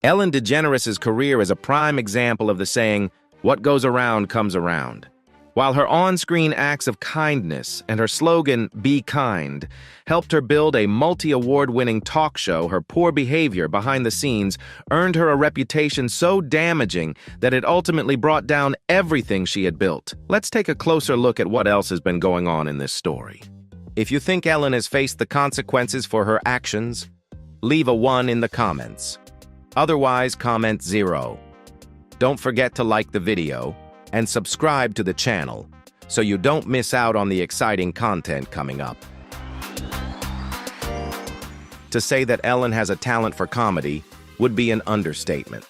Ellen DeGeneres' career is a prime example of the saying, "What goes around comes around." While her on-screen acts of kindness and her slogan, "Be Kind," helped her build a multi-award-winning talk show, her poor behavior behind the scenes earned her a reputation so damaging that it ultimately brought down everything she had built. Let's take a closer look at what else has been going on in this story. If you think Ellen has faced the consequences for her actions, leave a 1 in the comments. Otherwise, comment 0. Don't forget to like the video and subscribe to the channel so you don't miss out on the exciting content coming up. To say that Ellen has a talent for comedy would be an understatement.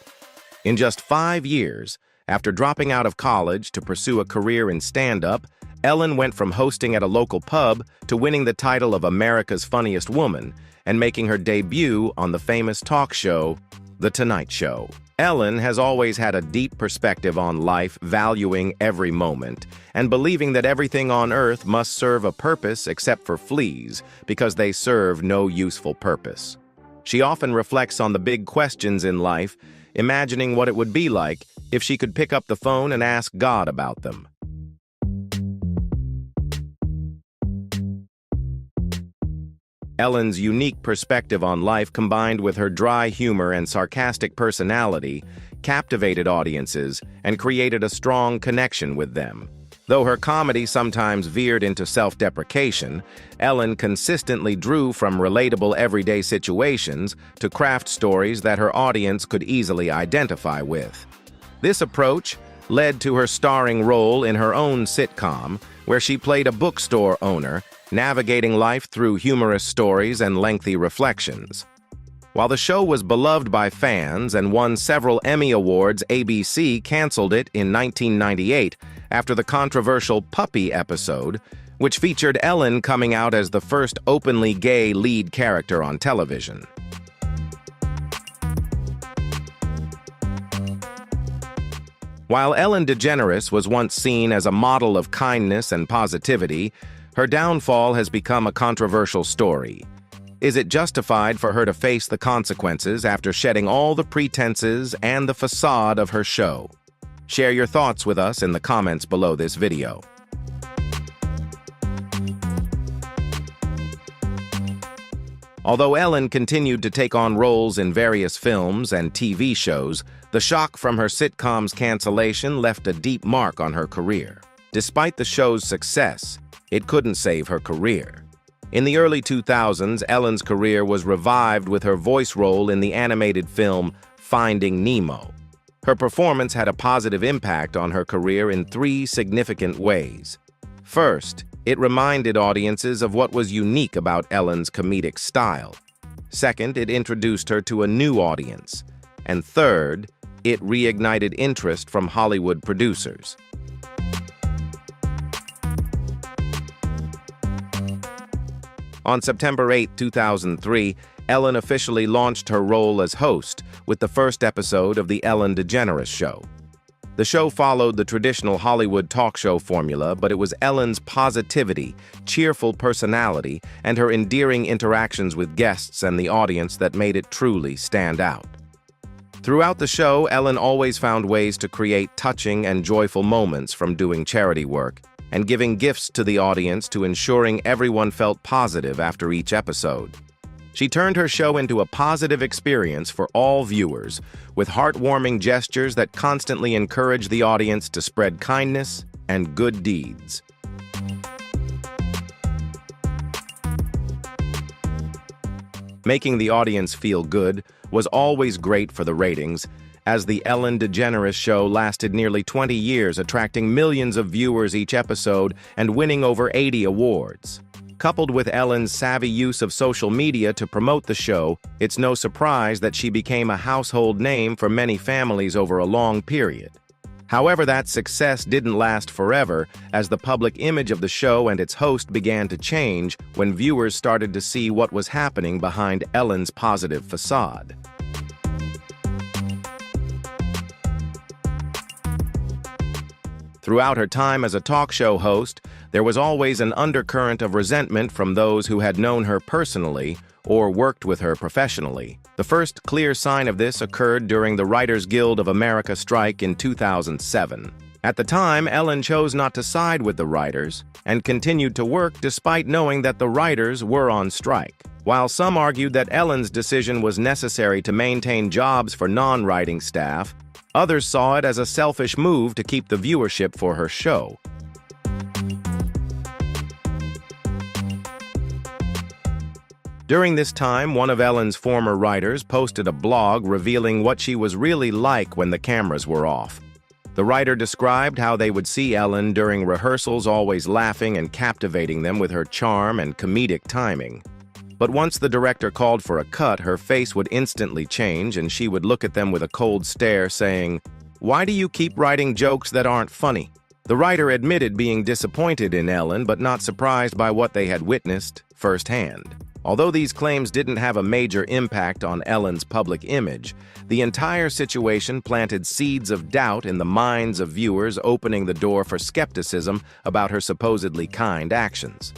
In just 5 years, after dropping out of college to pursue a career in stand-up, Ellen went from hosting at a local pub to winning the title of America's Funniest Woman and making her debut on the famous talk show, The Tonight Show. Ellen has always had a deep perspective on life, valuing every moment, and believing that everything on earth must serve a purpose except for fleas, because they serve no useful purpose. She often reflects on the big questions in life, imagining what it would be like if she could pick up the phone and ask God about them. Ellen's unique perspective on life, combined with her dry humor and sarcastic personality, captivated audiences and created a strong connection with them. Though her comedy sometimes veered into self-deprecation, Ellen consistently drew from relatable everyday situations to craft stories that her audience could easily identify with. This approach led to her starring role in her own sitcom, where she played a bookstore owner, navigating life through humorous stories and lengthy reflections. While the show was beloved by fans and won several Emmy Awards, ABC canceled it in 1998 after the controversial Puppy episode, which featured Ellen coming out as the first openly gay lead character on television. While Ellen DeGeneres was once seen as a model of kindness and positivity, her downfall has become a controversial story. Is it justified for her to face the consequences after shedding all the pretenses and the facade of her show? Share your thoughts with us in the comments below this video. Although Ellen continued to take on roles in various films and TV shows, the shock from her sitcom's cancellation left a deep mark on her career. Despite the show's success, it couldn't save her career. In the early 2000s, Ellen's career was revived with her voice role in the animated film Finding Nemo. Her performance had a positive impact on her career in 3 significant ways. First, it reminded audiences of what was unique about Ellen's comedic style. Second, it introduced her to a new audience. And third, it reignited interest from Hollywood producers. On September 8, 2003, Ellen officially launched her role as host with the first episode of The Ellen DeGeneres Show. The show followed the traditional Hollywood talk show formula, but it was Ellen's positivity, cheerful personality, and her endearing interactions with guests and the audience that made it truly stand out. Throughout the show, Ellen always found ways to create touching and joyful moments, from doing charity work and giving gifts to the audience to ensuring everyone felt positive after each episode. She turned her show into a positive experience for all viewers, with heartwarming gestures that constantly encouraged the audience to spread kindness and good deeds. Making the audience feel good was always great for the ratings, as The Ellen DeGeneres Show lasted nearly 20 years, attracting millions of viewers each episode and winning over 80 awards. Coupled with Ellen's savvy use of social media to promote the show, it's no surprise that she became a household name for many families over a long period. However, that success didn't last forever, as the public image of the show and its host began to change when viewers started to see what was happening behind Ellen's positive facade. Throughout her time as a talk show host, there was always an undercurrent of resentment from those who had known her personally or worked with her professionally. The first clear sign of this occurred during the Writers Guild of America strike in 2007. At the time, Ellen chose not to side with the writers and continued to work despite knowing that the writers were on strike. While some argued that Ellen's decision was necessary to maintain jobs for non-writing staff, others saw it as a selfish move to keep the viewership for her show. During this time, one of Ellen's former writers posted a blog revealing what she was really like when the cameras were off. The writer described how they would see Ellen during rehearsals, always laughing and captivating them with her charm and comedic timing. But once the director called for a cut, her face would instantly change and she would look at them with a cold stare, saying, "Why do you keep writing jokes that aren't funny?" The writer admitted being disappointed in Ellen, but not surprised by what they had witnessed firsthand. Although these claims didn't have a major impact on Ellen's public image, the entire situation planted seeds of doubt in the minds of viewers, opening the door for skepticism about her supposedly kind actions.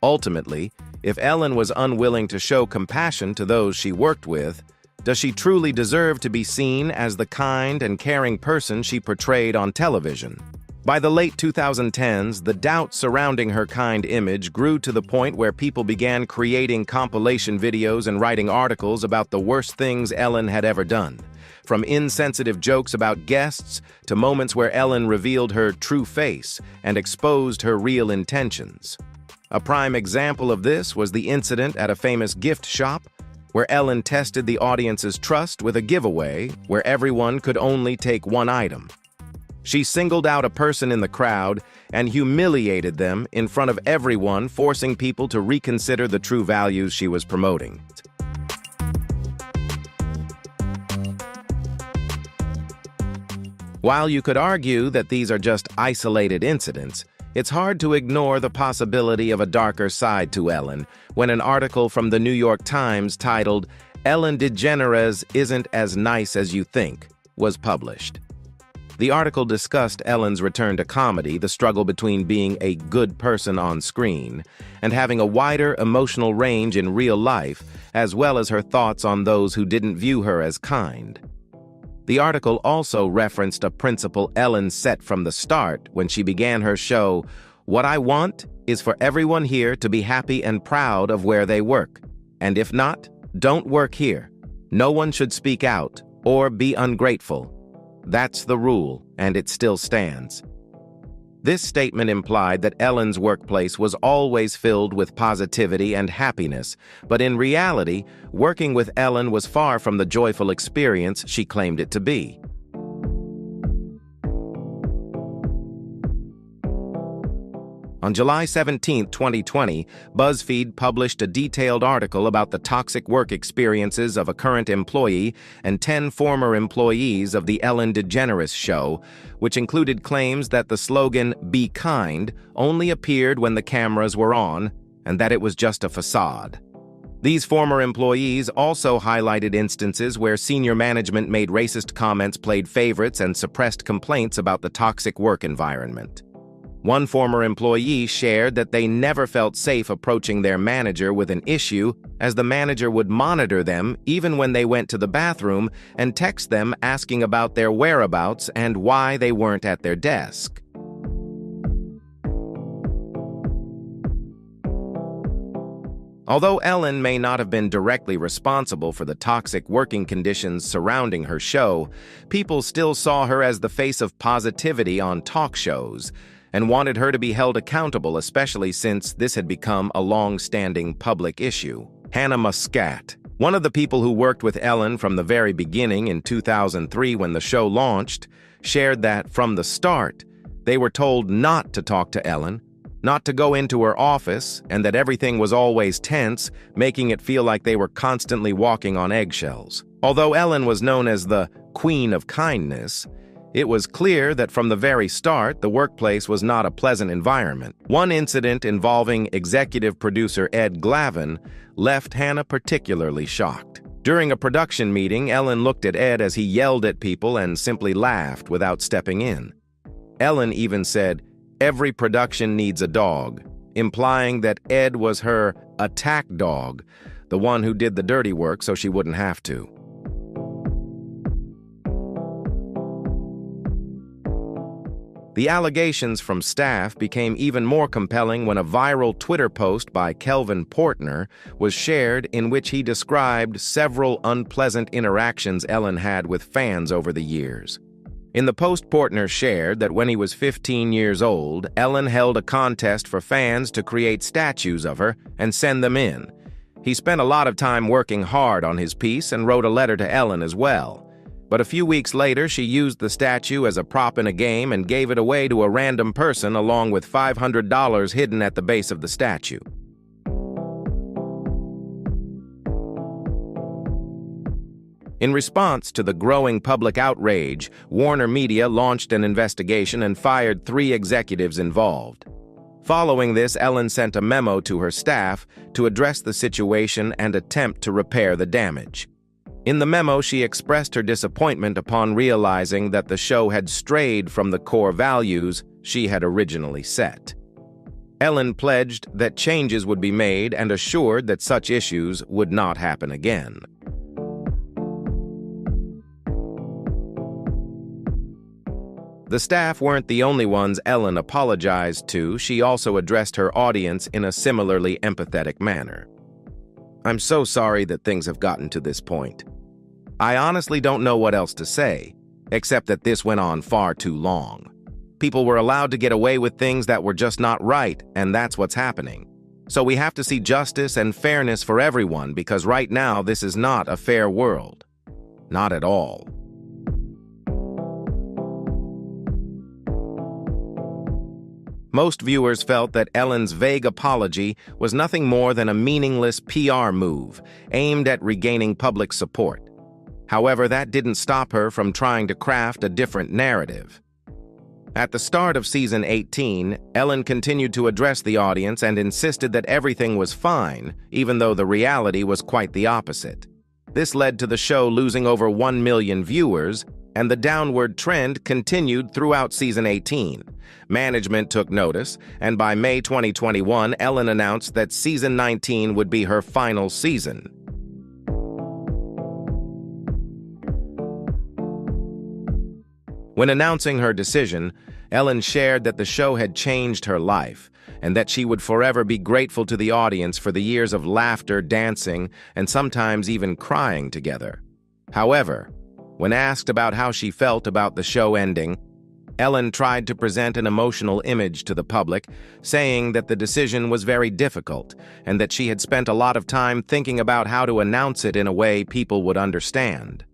Ultimately, if Ellen was unwilling to show compassion to those she worked with, does she truly deserve to be seen as the kind and caring person she portrayed on television? By the late 2010s, the doubt surrounding her kind image grew to the point where people began creating compilation videos and writing articles about the worst things Ellen had ever done, from insensitive jokes about guests to moments where Ellen revealed her true face and exposed her real intentions. A prime example of this was the incident at a famous gift shop, where Ellen tested the audience's trust with a giveaway where everyone could only take one item. She singled out a person in the crowd and humiliated them in front of everyone, forcing people to reconsider the true values she was promoting. While you could argue that these are just isolated incidents, it's hard to ignore the possibility of a darker side to Ellen when an article from the New York Times titled "Ellen DeGeneres Isn't As Nice As You Think" was published. The article discussed Ellen's return to comedy, the struggle between being a good person on screen and having a wider emotional range in real life, as well as her thoughts on those who didn't view her as kind. The article also referenced a principle Ellen set from the start when she began her show: "What I want is for everyone here to be happy and proud of where they work. And if not, don't work here. No one should speak out or be ungrateful. That's the rule, and it still stands." This statement implied that Ellen's workplace was always filled with positivity and happiness, but in reality, working with Ellen was far from the joyful experience she claimed it to be. On July 17, 2020, BuzzFeed published a detailed article about the toxic work experiences of a current employee and 10 former employees of the Ellen DeGeneres show, which included claims that the slogan "Be Kind" only appeared when the cameras were on, and that it was just a facade. These former employees also highlighted instances where senior management made racist comments, played favorites, and suppressed complaints about the toxic work environment. One former employee shared that they never felt safe approaching their manager with an issue, as the manager would monitor them even when they went to the bathroom and text them asking about their whereabouts and why they weren't at their desk. Although Ellen may not have been directly responsible for the toxic working conditions surrounding her show, people still saw her as the face of positivity on talk shows and wanted her to be held accountable, especially since this had become a long-standing public issue. Hannah Muscat, one of the people who worked with Ellen from the very beginning in 2003 when the show launched, shared that from the start, they were told not to talk to Ellen, not to go into her office, and that everything was always tense, making it feel like they were constantly walking on eggshells. Although Ellen was known as the Queen of Kindness, it was clear that from the very start, the workplace was not a pleasant environment. One incident involving executive producer Ed Glavin left Hannah particularly shocked. During a production meeting, Ellen looked at Ed as he yelled at people and simply laughed without stepping in. Ellen even said, Every production needs a dog, implying that Ed was her attack dog, the one who did the dirty work so she wouldn't have to. The allegations from staff became even more compelling when a viral Twitter post by Kelvin Portner was shared in which he described several unpleasant interactions Ellen had with fans over the years. In the post, Portner shared that when he was 15 years old, Ellen held a contest for fans to create statues of her and send them in. He spent a lot of time working hard on his piece and wrote a letter to Ellen as well. But a few weeks later, she used the statue as a prop in a game and gave it away to a random person along with $500 hidden at the base of the statue. In response to the growing public outrage, Warner Media launched an investigation and fired 3 executives involved. Following this, Ellen sent a memo to her staff to address the situation and attempt to repair the damage. In the memo, she expressed her disappointment upon realizing that the show had strayed from the core values she had originally set. Ellen pledged that changes would be made and assured that such issues would not happen again. The staff weren't the only ones Ellen apologized to. She also addressed her audience in a similarly empathetic manner. "I'm so sorry that things have gotten to this point. I honestly don't know what else to say, except that this went on far too long. People were allowed to get away with things that were just not right, and that's what's happening. So we have to see justice and fairness for everyone, because right now this is not a fair world. Not at all." Most viewers felt that Ellen's vague apology was nothing more than a meaningless PR move aimed at regaining public support. However, that didn't stop her from trying to craft a different narrative. At the start of season 18, Ellen continued to address the audience and insisted that everything was fine, even though the reality was quite the opposite. This led to the show losing over 1 million viewers, and the downward trend continued throughout season 18. Management took notice, and by May 2021, Ellen announced that season 19 would be her final season. When announcing her decision, Ellen shared that the show had changed her life and that she would forever be grateful to the audience for the years of laughter, dancing, and sometimes even crying together. However, when asked about how she felt about the show ending, Ellen tried to present an emotional image to the public, saying that the decision was very difficult and that she had spent a lot of time thinking about how to announce it in a way people would understand.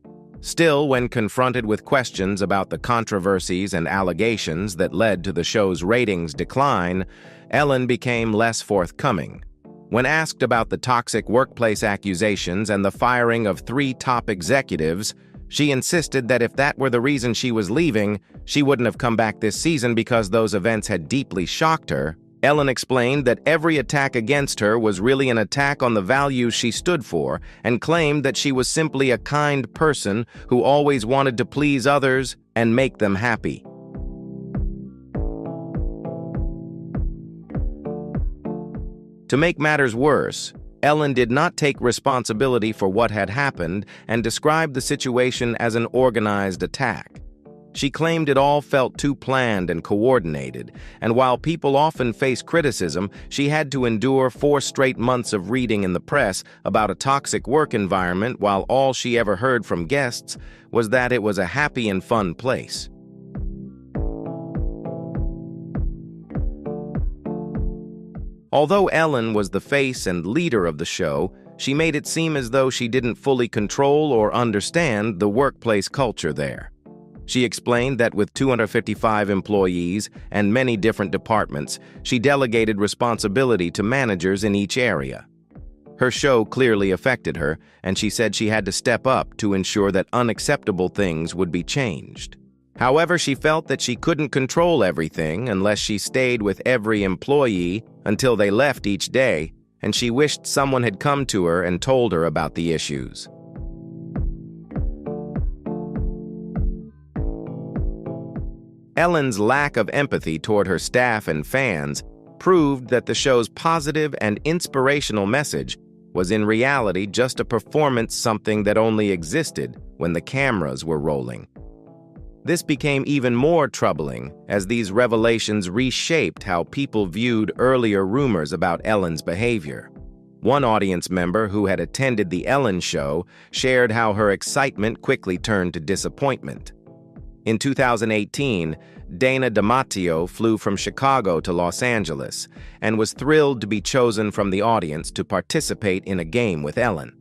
Still, when confronted with questions about the controversies and allegations that led to the show's ratings decline, Ellen became less forthcoming. When asked about the toxic workplace accusations and the firing of 3 top executives, she insisted that if that were the reason she was leaving, she wouldn't have come back this season because those events had deeply shocked her. Ellen explained that every attack against her was really an attack on the values she stood for and claimed that she was simply a kind person who always wanted to please others and make them happy. To make matters worse, Ellen did not take responsibility for what had happened and described the situation as an organized attack. She claimed it all felt too planned and coordinated, and while people often face criticism, she had to endure 4 straight months of reading in the press about a toxic work environment while all she ever heard from guests was that it was a happy and fun place. Although Ellen was the face and leader of the show, she made it seem as though she didn't fully control or understand the workplace culture there. She explained that with 255 employees and many different departments, she delegated responsibility to managers in each area. Her show clearly affected her, and she said she had to step up to ensure that unacceptable things would be changed. However, she felt that she couldn't control everything unless she stayed with every employee until they left each day, and she wished someone had come to her and told her about the issues. Ellen's lack of empathy toward her staff and fans proved that the show's positive and inspirational message was in reality just a performance, something that only existed when the cameras were rolling. This became even more troubling as these revelations reshaped how people viewed earlier rumors about Ellen's behavior. One audience member who had attended the Ellen show shared how her excitement quickly turned to disappointment. In 2018, Dana DiMatteo flew from Chicago to Los Angeles and was thrilled to be chosen from the audience to participate in a game with Ellen.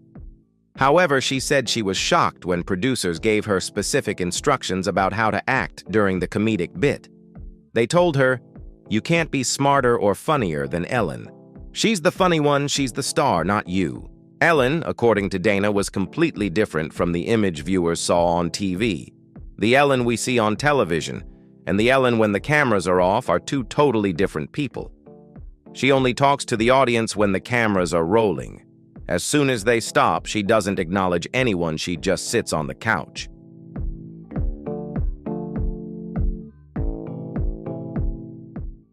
However, she said she was shocked when producers gave her specific instructions about how to act during the comedic bit. They told her, "You can't be smarter or funnier than Ellen. She's the funny one, she's the star, not you." Ellen, according to Dana, was completely different from the image viewers saw on TV. The Ellen we see on television and the Ellen when the cameras are off are two totally different people. She only talks to the audience when the cameras are rolling. As soon as they stop, she doesn't acknowledge anyone, she just sits on the couch.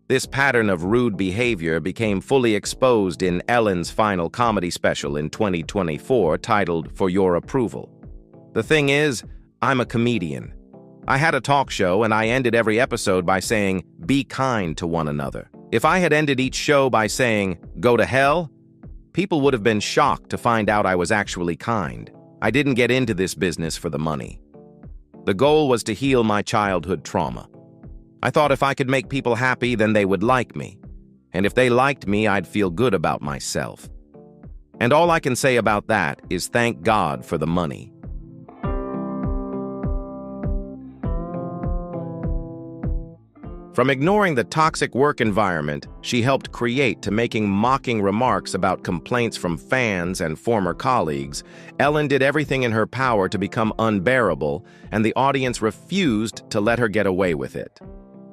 This pattern of rude behavior became fully exposed in Ellen's final comedy special in 2024 titled For Your Approval. The thing is, I'm a comedian. I had a talk show and I ended every episode by saying, "Be kind to one another." If I had ended each show by saying, "Go to hell," people would have been shocked to find out I was actually kind. I didn't get into this business for the money. The goal was to heal my childhood trauma. I thought if I could make people happy, then they would like me. And if they liked me, I'd feel good about myself. And all I can say about that is thank God for the money. From ignoring the toxic work environment she helped create to making mocking remarks about complaints from fans and former colleagues, Ellen did everything in her power to become unbearable, and the audience refused to let her get away with it.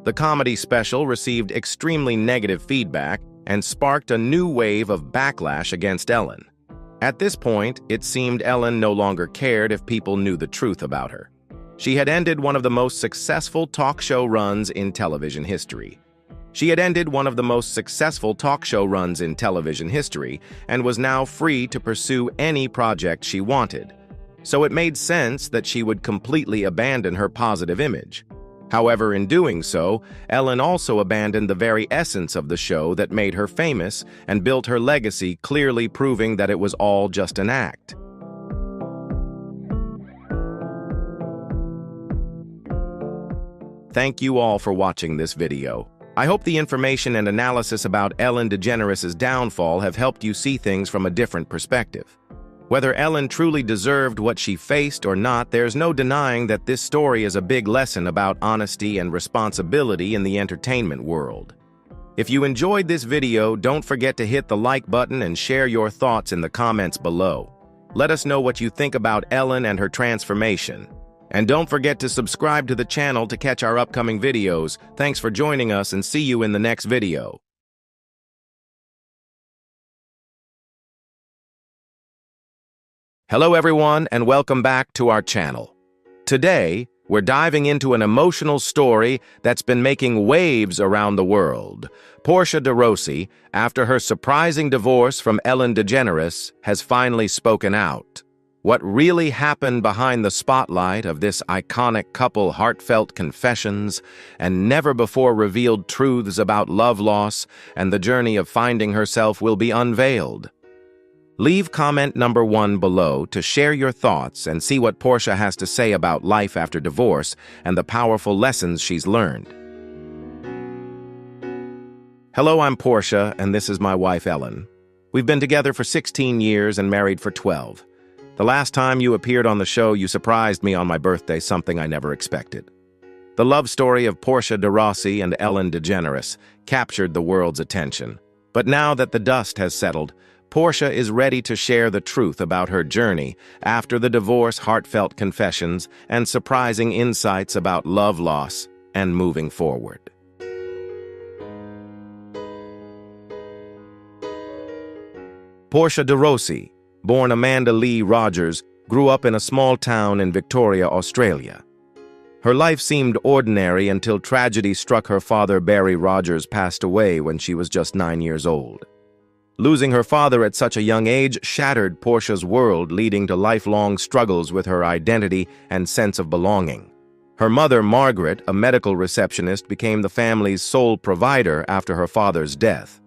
The comedy special received extremely negative feedback and sparked a new wave of backlash against Ellen. At this point, it seemed Ellen no longer cared if people knew the truth about her. She had ended one of the most successful talk show runs in television history. And was now free to pursue any project she wanted. So it made sense that she would completely abandon her positive image. However, in doing so, Ellen also abandoned the very essence of the show that made her famous and built her legacy, clearly proving that it was all just an act. Thank you all for watching this video. I hope the information and analysis about Ellen DeGeneres' downfall have helped you see things from a different perspective. Whether Ellen truly deserved what she faced or not, there's no denying that this story is a big lesson about honesty and responsibility in the entertainment world. If you enjoyed this video, don't forget to hit the like button and share your thoughts in the comments below. Let us know what you think about Ellen and her transformation. And don't forget to subscribe to the channel to catch our upcoming videos. Thanks for joining us and see you in the next video. Hello everyone and welcome back to our channel. Today, we're diving into an emotional story that's been making waves around the world. Portia de Rossi, after her surprising divorce from Ellen DeGeneres, has finally spoken out. What really happened behind the spotlight of this iconic couple, heartfelt confessions, and never-before-revealed truths about love loss and the journey of finding herself will be unveiled. Leave comment number 1 below to share your thoughts and see what Portia has to say about life after divorce and the powerful lessons she's learned. Hello, I'm Portia, and this is my wife, Ellen. We've been together for 16 years and married for 12. The last time you appeared on the show, you surprised me on my birthday, something I never expected. The love story of Portia de Rossi and Ellen DeGeneres captured the world's attention. But now that the dust has settled, Portia is ready to share the truth about her journey after the divorce, heartfelt confessions, and surprising insights about love loss and moving forward. Portia de Rossi, born Amanda Lee Rogers, grew up in a small town in Victoria, Australia. Her life seemed ordinary until tragedy struck her father. Barry Rogers passed away when she was just 9 years old. Losing her father at such a young age shattered Portia's world, leading to lifelong struggles with her identity and sense of belonging. Her mother, Margaret, a medical receptionist, became the family's sole provider after her father's death.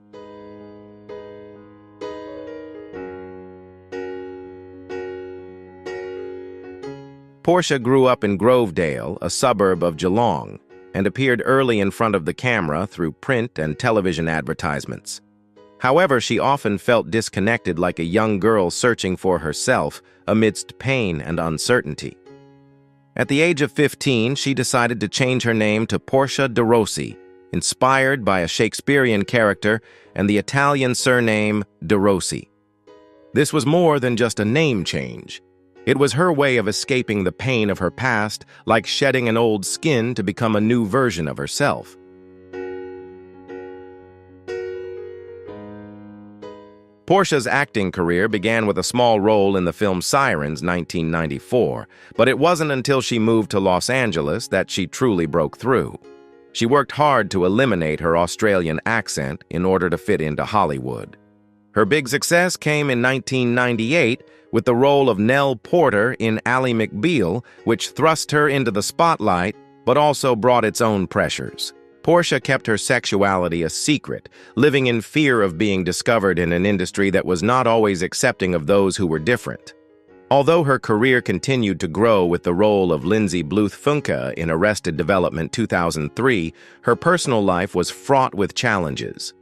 Portia grew up in Grovedale, a suburb of Geelong, and appeared early in front of the camera through print and television advertisements. However, she often felt disconnected, like a young girl searching for herself amidst pain and uncertainty. At the age of 15, she decided to change her name to Portia de Rossi, inspired by a Shakespearean character and the Italian surname de Rossi. This was more than just a name change. It was her way of escaping the pain of her past, like shedding an old skin to become a new version of herself. Portia's acting career began with a small role in the film Sirens, 1994, but it wasn't until she moved to Los Angeles that she truly broke through. She worked hard to eliminate her Australian accent in order to fit into Hollywood. Her big success came in 1998 with the role of Nell Porter in Ally McBeal, which thrust her into the spotlight but also brought its own pressures. Portia kept her sexuality a secret, living in fear of being discovered in an industry that was not always accepting of those who were different. Although her career continued to grow with the role of Lindsay Bluth-Funke in Arrested Development 2003, her personal life was fraught with challenges.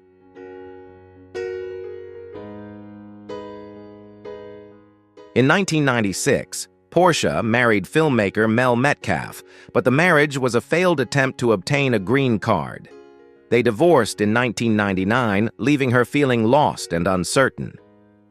In 1996, Portia married filmmaker Mel Metcalf, but the marriage was a failed attempt to obtain a green card. They divorced in 1999, leaving her feeling lost and uncertain.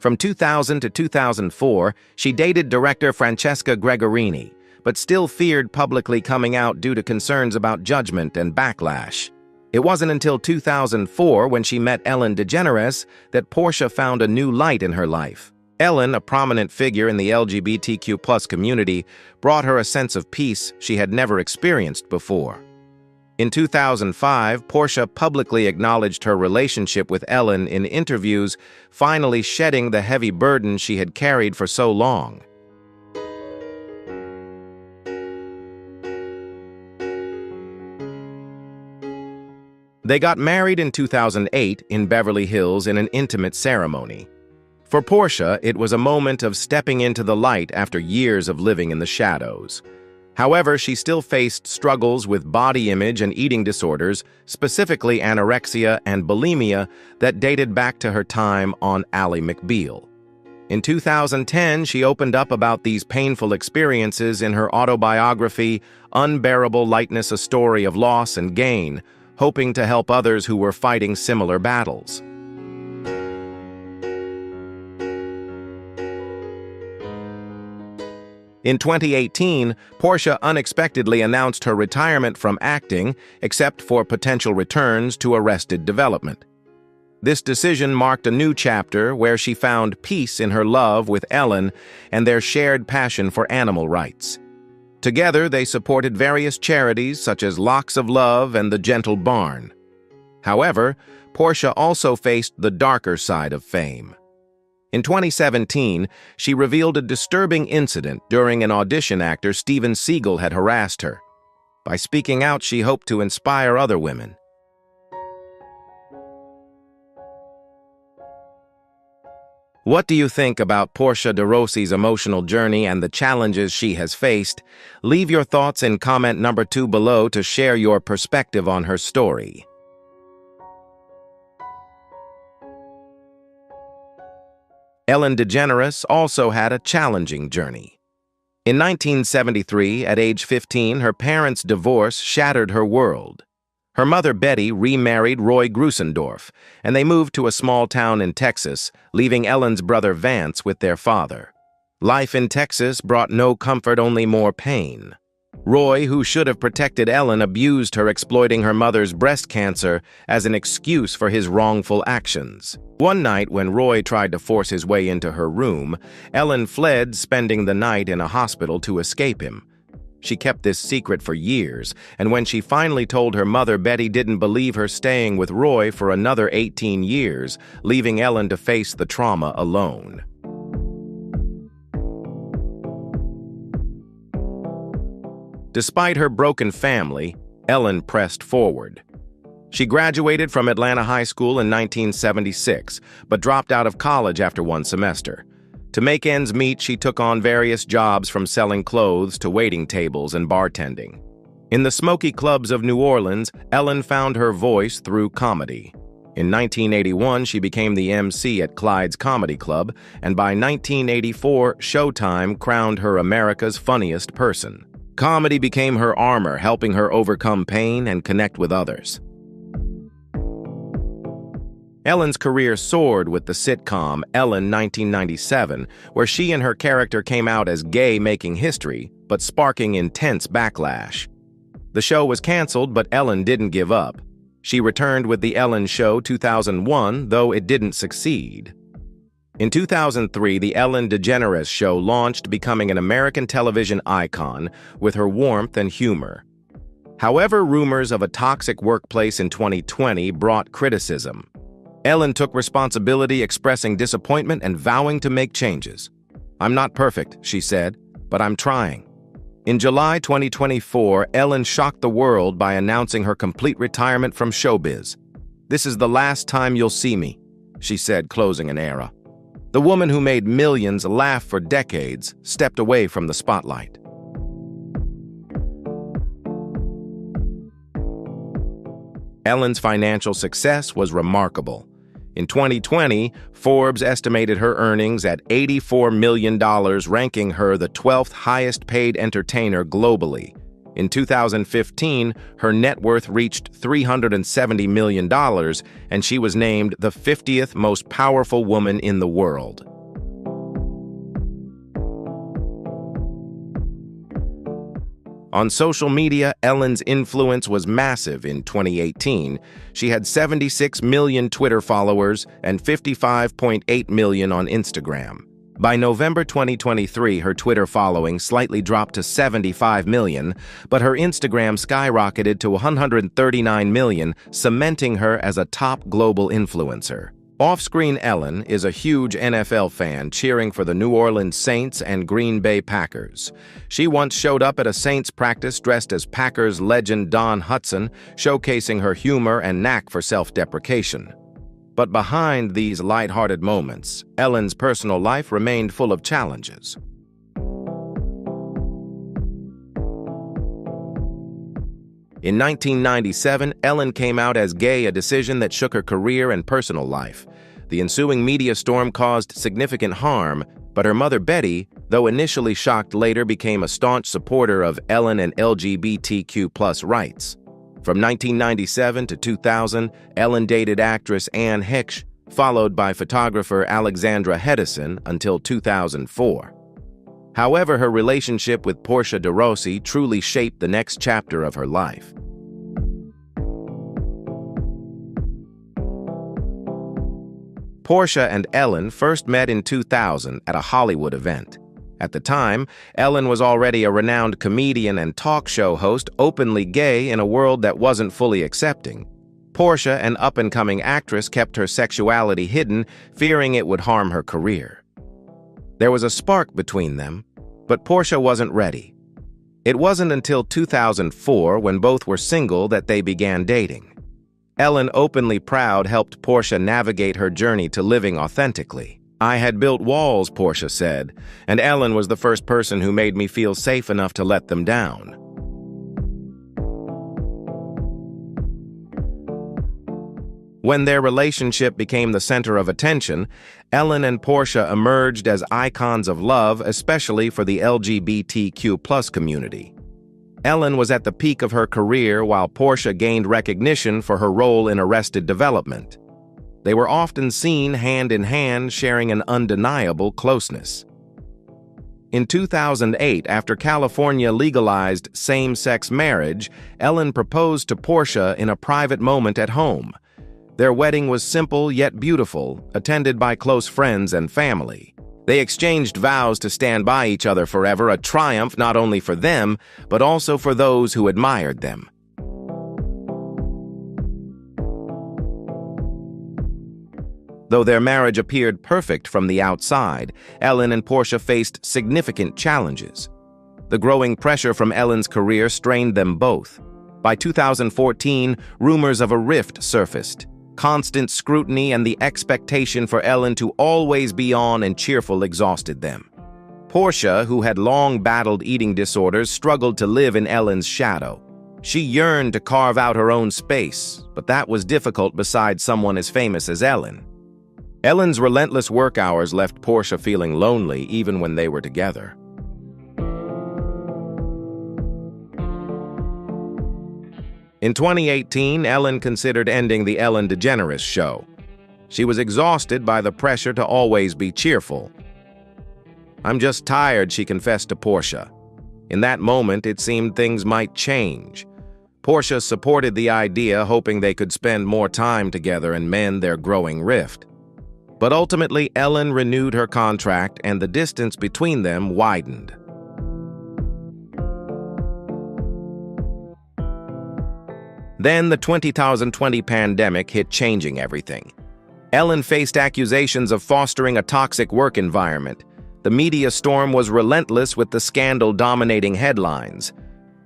From 2000 to 2004, she dated director Francesca Gregorini, but still feared publicly coming out due to concerns about judgment and backlash. It wasn't until 2004, when she met Ellen DeGeneres, that Portia found a new light in her life. Ellen, a prominent figure in the LGBTQ+ community, brought her a sense of peace she had never experienced before. In 2005, Portia publicly acknowledged her relationship with Ellen in interviews, finally shedding the heavy burden she had carried for so long. They got married in 2008 in Beverly Hills in an intimate ceremony. For Portia, it was a moment of stepping into the light after years of living in the shadows. However, she still faced struggles with body image and eating disorders, specifically anorexia and bulimia, that dated back to her time on Ally McBeal. In 2010, she opened up about these painful experiences in her autobiography, Unbearable Lightness: A Story of Loss and Gain, hoping to help others who were fighting similar battles. In 2018, Portia unexpectedly announced her retirement from acting, except for potential returns to Arrested Development. This decision marked a new chapter where she found peace in her love with Ellen and their shared passion for animal rights. Together, they supported various charities such as Locks of Love and The Gentle Barn. However, Portia also faced the darker side of fame. In 2017, she revealed a disturbing incident during an audition actor Steven Seagal had harassed her. By speaking out, she hoped to inspire other women. What do you think about Portia de Rossi's emotional journey and the challenges she has faced? Leave your thoughts in comment number 2 below to share your perspective on her story. Ellen DeGeneres also had a challenging journey. In 1973, at age 15, her parents' divorce shattered her world. Her mother, Betty, remarried Roy Grusendorf, and they moved to a small town in Texas, leaving Ellen's brother Vance with their father. Life in Texas brought no comfort, only more pain. Roy, who should have protected Ellen, abused her, exploiting her mother's breast cancer as an excuse for his wrongful actions. One night, when Roy tried to force his way into her room, Ellen fled, spending the night in a hospital to escape him. She kept this secret for years, and when she finally told her mother, Betty didn't believe her staying with Roy for another 18 years, leaving Ellen to face the trauma alone. Despite her broken family, Ellen pressed forward. She graduated from Atlanta High School in 1976, but dropped out of college after one semester. To make ends meet, she took on various jobs from selling clothes to waiting tables and bartending. In the smoky clubs of New Orleans, Ellen found her voice through comedy. In 1981, she became the MC at Clyde's Comedy Club, and by 1984, Showtime crowned her America's Funniest Person. Comedy became her armor, helping her overcome pain and connect with others. Ellen's career soared with the sitcom Ellen 1997, where she and her character came out as gay, making history, but sparking intense backlash. The show was canceled, but Ellen didn't give up. She returned with The Ellen Show 2001, though it didn't succeed. In 2003, the Ellen DeGeneres show launched, becoming an American television icon with her warmth and humor. However, rumors of a toxic workplace in 2020 brought criticism. Ellen took responsibility, expressing disappointment and vowing to make changes. "I'm not perfect," she said, "but I'm trying." In July 2024, Ellen shocked the world by announcing her complete retirement from showbiz. "This is the last time you'll see me," she said, closing an era. The woman who made millions laugh for decades stepped away from the spotlight. Ellen's financial success was remarkable. In 2020, Forbes estimated her earnings at $84 million, ranking her the 12th highest-paid entertainer globally. In 2015, her net worth reached $370 million, and she was named the 50th most powerful woman in the world. On social media, Ellen's influence was massive. In 2018, she had 76 million Twitter followers and 55.8 million on Instagram. By November 2023, her Twitter following slightly dropped to 75 million, but her Instagram skyrocketed to 139 million, cementing her as a top global influencer. Off-screen, Ellen is a huge NFL fan, cheering for the New Orleans Saints and Green Bay Packers. She once showed up at a Saints practice dressed as Packers legend Don Hutson, showcasing her humor and knack for self-deprecation. But behind these lighthearted moments, Ellen's personal life remained full of challenges. In 1997, Ellen came out as gay, a decision that shook her career and personal life. The ensuing media storm caused significant harm, but her mother, Betty, though initially shocked, later became a staunch supporter of Ellen and LGBTQ+ rights. From 1997 to 2000, Ellen dated actress Anne Heche, followed by photographer Alexandra Hedison until 2004. However, her relationship with Portia de Rossi truly shaped the next chapter of her life. Portia and Ellen first met in 2000 at a Hollywood event. At the time, Ellen was already a renowned comedian and talk show host, openly gay in a world that wasn't fully accepting. Portia, an up-and-coming actress, kept her sexuality hidden, fearing it would harm her career. There was a spark between them, but Portia wasn't ready. It wasn't until 2004, when both were single, that they began dating. Ellen, openly proud, helped Portia navigate her journey to living authentically. "I had built walls," Portia said, "and Ellen was the first person who made me feel safe enough to let them down." When their relationship became the center of attention, Ellen and Portia emerged as icons of love, especially for the LGBTQ+ community. Ellen was at the peak of her career, while Portia gained recognition for her role in Arrested Development. They were often seen hand in hand, sharing an undeniable closeness. In 2008, after California legalized same-sex marriage, Ellen proposed to Portia in a private moment at home. Their wedding was simple yet beautiful, attended by close friends and family. They exchanged vows to stand by each other forever, a triumph not only for them, but also for those who admired them. Though their marriage appeared perfect from the outside, Ellen and Portia faced significant challenges. The growing pressure from Ellen's career strained them both. By 2014, rumors of a rift surfaced. Constant scrutiny and the expectation for Ellen to always be on and cheerful exhausted them. Portia, who had long battled eating disorders, struggled to live in Ellen's shadow. She yearned to carve out her own space, but that was difficult beside someone as famous as Ellen. Ellen's relentless work hours left Portia feeling lonely even when they were together. In 2018, Ellen considered ending the Ellen DeGeneres show. She was exhausted by the pressure to always be cheerful. "I'm just tired," she confessed to Portia. In that moment, it seemed things might change. Portia supported the idea, hoping they could spend more time together and mend their growing rift. But ultimately, Ellen renewed her contract and the distance between them widened. Then the 2020 pandemic hit, changing everything. Ellen faced accusations of fostering a toxic work environment. The media storm was relentless, with the scandal dominating headlines.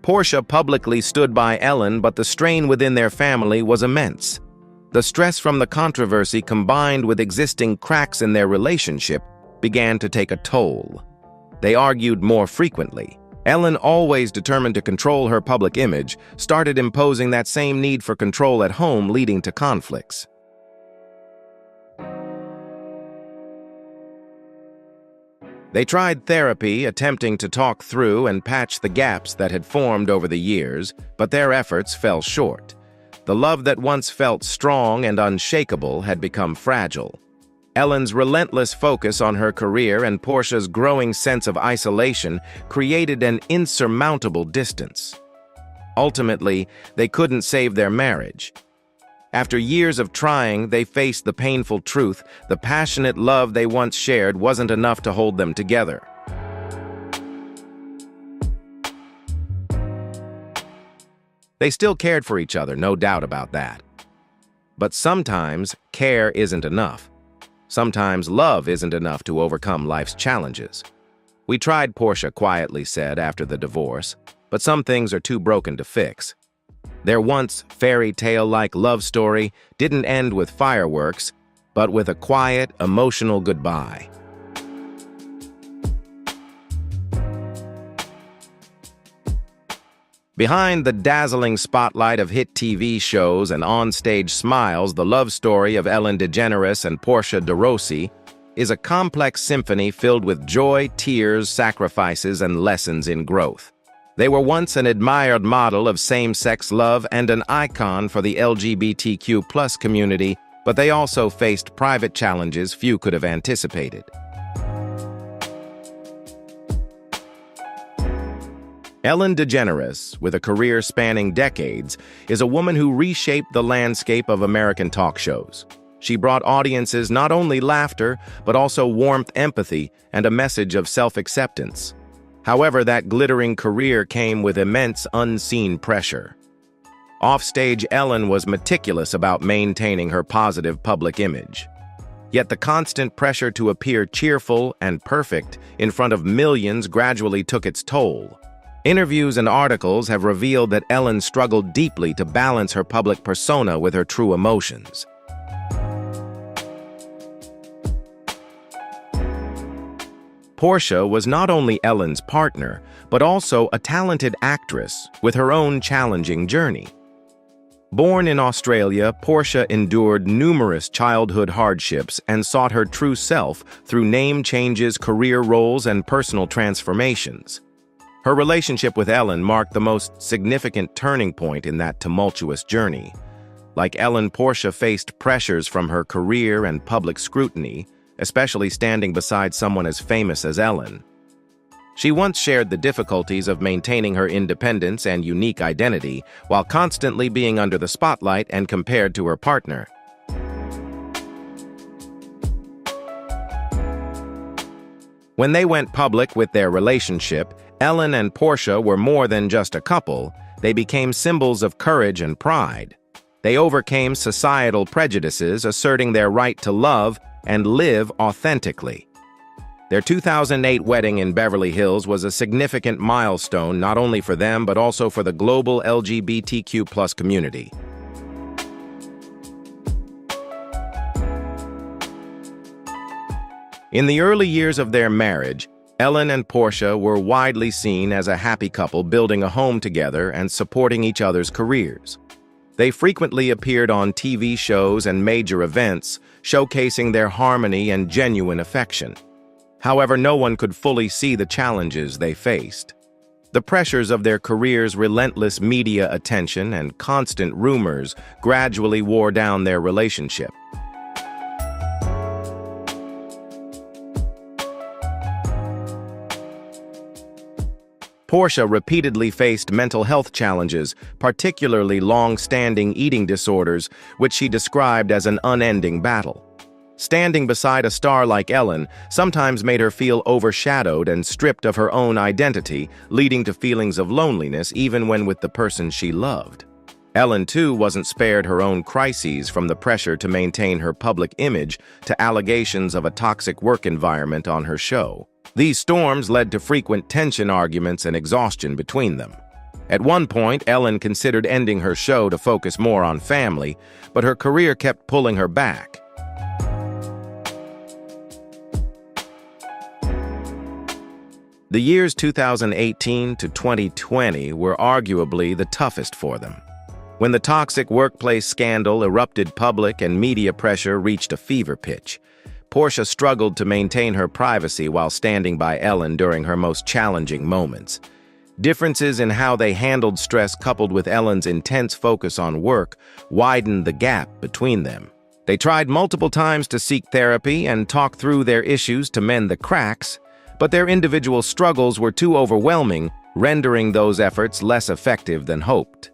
Portia publicly stood by Ellen, but the strain within their family was immense. The stress from the controversy, combined with existing cracks in their relationship, began to take a toll. They argued more frequently. Ellen, always determined to control her public image, started imposing that same need for control at home, leading to conflicts. They tried therapy, attempting to talk through and patch the gaps that had formed over the years, but their efforts fell short. The love that once felt strong and unshakable had become fragile. Ellen's relentless focus on her career and Portia's growing sense of isolation created an insurmountable distance. Ultimately, they couldn't save their marriage. After years of trying, they faced the painful truth: the passionate love they once shared wasn't enough to hold them together. They still cared for each other, no doubt about that. But sometimes care isn't enough. Sometimes love isn't enough to overcome life's challenges. "We tried," Portia quietly said after the divorce, "but some things are too broken to fix." Their once fairy tale-like love story didn't end with fireworks, but with a quiet, emotional goodbye. Behind the dazzling spotlight of hit TV shows and on-stage smiles, the love story of Ellen DeGeneres and Portia de Rossi is a complex symphony filled with joy, tears, sacrifices, and lessons in growth. They were once an admired model of same-sex love and an icon for the LGBTQ+ community, but they also faced private challenges few could have anticipated. Ellen DeGeneres, with a career spanning decades, is a woman who reshaped the landscape of American talk shows. She brought audiences not only laughter, but also warmth, empathy, and a message of self-acceptance. However, that glittering career came with immense unseen pressure. Offstage, Ellen was meticulous about maintaining her positive public image. Yet the constant pressure to appear cheerful and perfect in front of millions gradually took its toll. Interviews and articles have revealed that Ellen struggled deeply to balance her public persona with her true emotions. Portia was not only Ellen's partner, but also a talented actress with her own challenging journey. Born in Australia, Portia endured numerous childhood hardships and sought her true self through name changes, career roles, and personal transformations. Her relationship with Ellen marked the most significant turning point in that tumultuous journey. Like Ellen, Portia faced pressures from her career and public scrutiny, especially standing beside someone as famous as Ellen. She once shared the difficulties of maintaining her independence and unique identity while constantly being under the spotlight and compared to her partner. When they went public with their relationship, Ellen and Portia were more than just a couple. They became symbols of courage and pride. They overcame societal prejudices, asserting their right to love and live authentically. Their 2008 wedding in Beverly Hills was a significant milestone not only for them but also for the global LGBTQ+ community. In the early years of their marriage, Ellen and Portia were widely seen as a happy couple building a home together and supporting each other's careers. They frequently appeared on TV shows and major events, showcasing their harmony and genuine affection. However, no one could fully see the challenges they faced. The pressures of their careers, relentless media attention, and constant rumors gradually wore down their relationship. Portia repeatedly faced mental health challenges, particularly long-standing eating disorders, which she described as an unending battle. Standing beside a star like Ellen sometimes made her feel overshadowed and stripped of her own identity, leading to feelings of loneliness even when with the person she loved. Ellen, too, wasn't spared her own crises, from the pressure to maintain her public image to allegations of a toxic work environment on her show. These storms led to frequent tension, arguments, and exhaustion between them. At one point, Ellen considered ending her show to focus more on family, but her career kept pulling her back. The years 2018 to 2020 were arguably the toughest for them. When the toxic workplace scandal erupted, public and media pressure reached a fever pitch. Portia struggled to maintain her privacy while standing by Ellen during her most challenging moments. Differences in how they handled stress, coupled with Ellen's intense focus on work, widened the gap between them. They tried multiple times to seek therapy and talk through their issues to mend the cracks, but their individual struggles were too overwhelming, rendering those efforts less effective than hoped.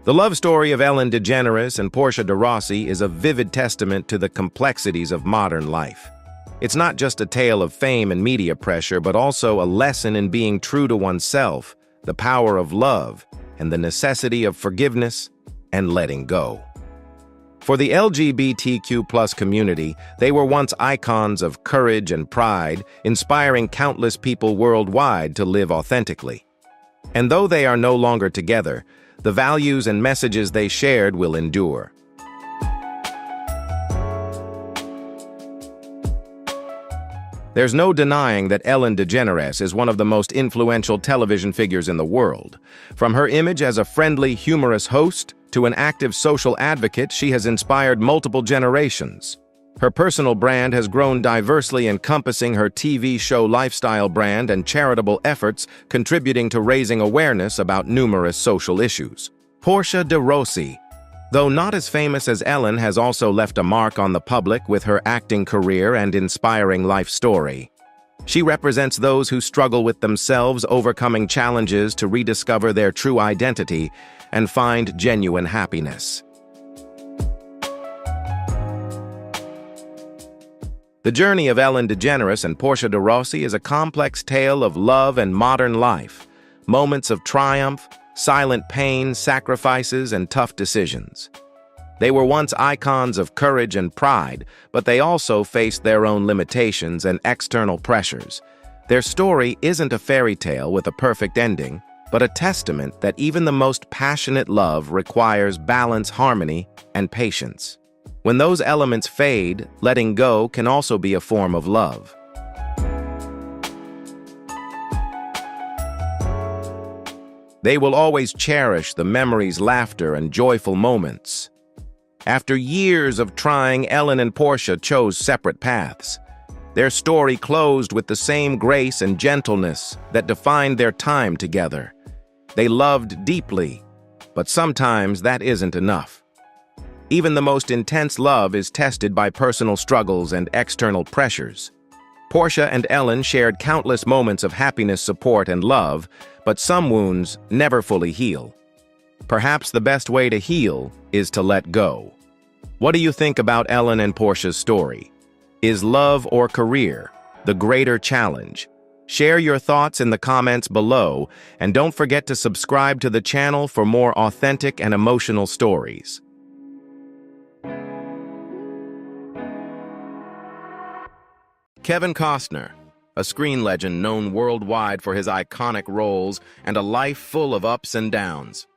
The love story of Ellen DeGeneres and Portia de Rossi is a vivid testament to the complexities of modern life. It's not just a tale of fame and media pressure, but also a lesson in being true to oneself, the power of love, and the necessity of forgiveness and letting go. For the LGBTQ+ community, they were once icons of courage and pride, inspiring countless people worldwide to live authentically. And though they are no longer together, the values and messages they shared will endure. There's no denying that Ellen DeGeneres is one of the most influential television figures in the world. From her image as a friendly, humorous host to an active social advocate, she has inspired multiple generations. Her personal brand has grown diversely, encompassing her TV show lifestyle brand and charitable efforts, contributing to raising awareness about numerous social issues. Portia de Rossi, though not as famous as Ellen, has also left a mark on the public with her acting career and inspiring life story. She represents those who struggle with themselves, overcoming challenges to rediscover their true identity and find genuine happiness. The journey of Ellen DeGeneres and Portia de Rossi is a complex tale of love and modern life, moments of triumph, silent pain, sacrifices, and tough decisions. They were once icons of courage and pride, but they also faced their own limitations and external pressures. Their story isn't a fairy tale with a perfect ending, but a testament that even the most passionate love requires balance, harmony, and patience. When those elements fade, letting go can also be a form of love. They will always cherish the memories, laughter, and joyful moments. After years of trying, Ellen and Portia chose separate paths. Their story closed with the same grace and gentleness that defined their time together. They loved deeply, but sometimes that isn't enough. Even the most intense love is tested by personal struggles and external pressures. Portia and Ellen shared countless moments of happiness, support, and love, but some wounds never fully heal. Perhaps the best way to heal is to let go. What do you think about Ellen and Portia's story? Is love or career the greater challenge? Share your thoughts in the comments below, and don't forget to subscribe to the channel for more authentic and emotional stories. Kevin Costner, a screen legend known worldwide for his iconic roles and a life full of ups and downs.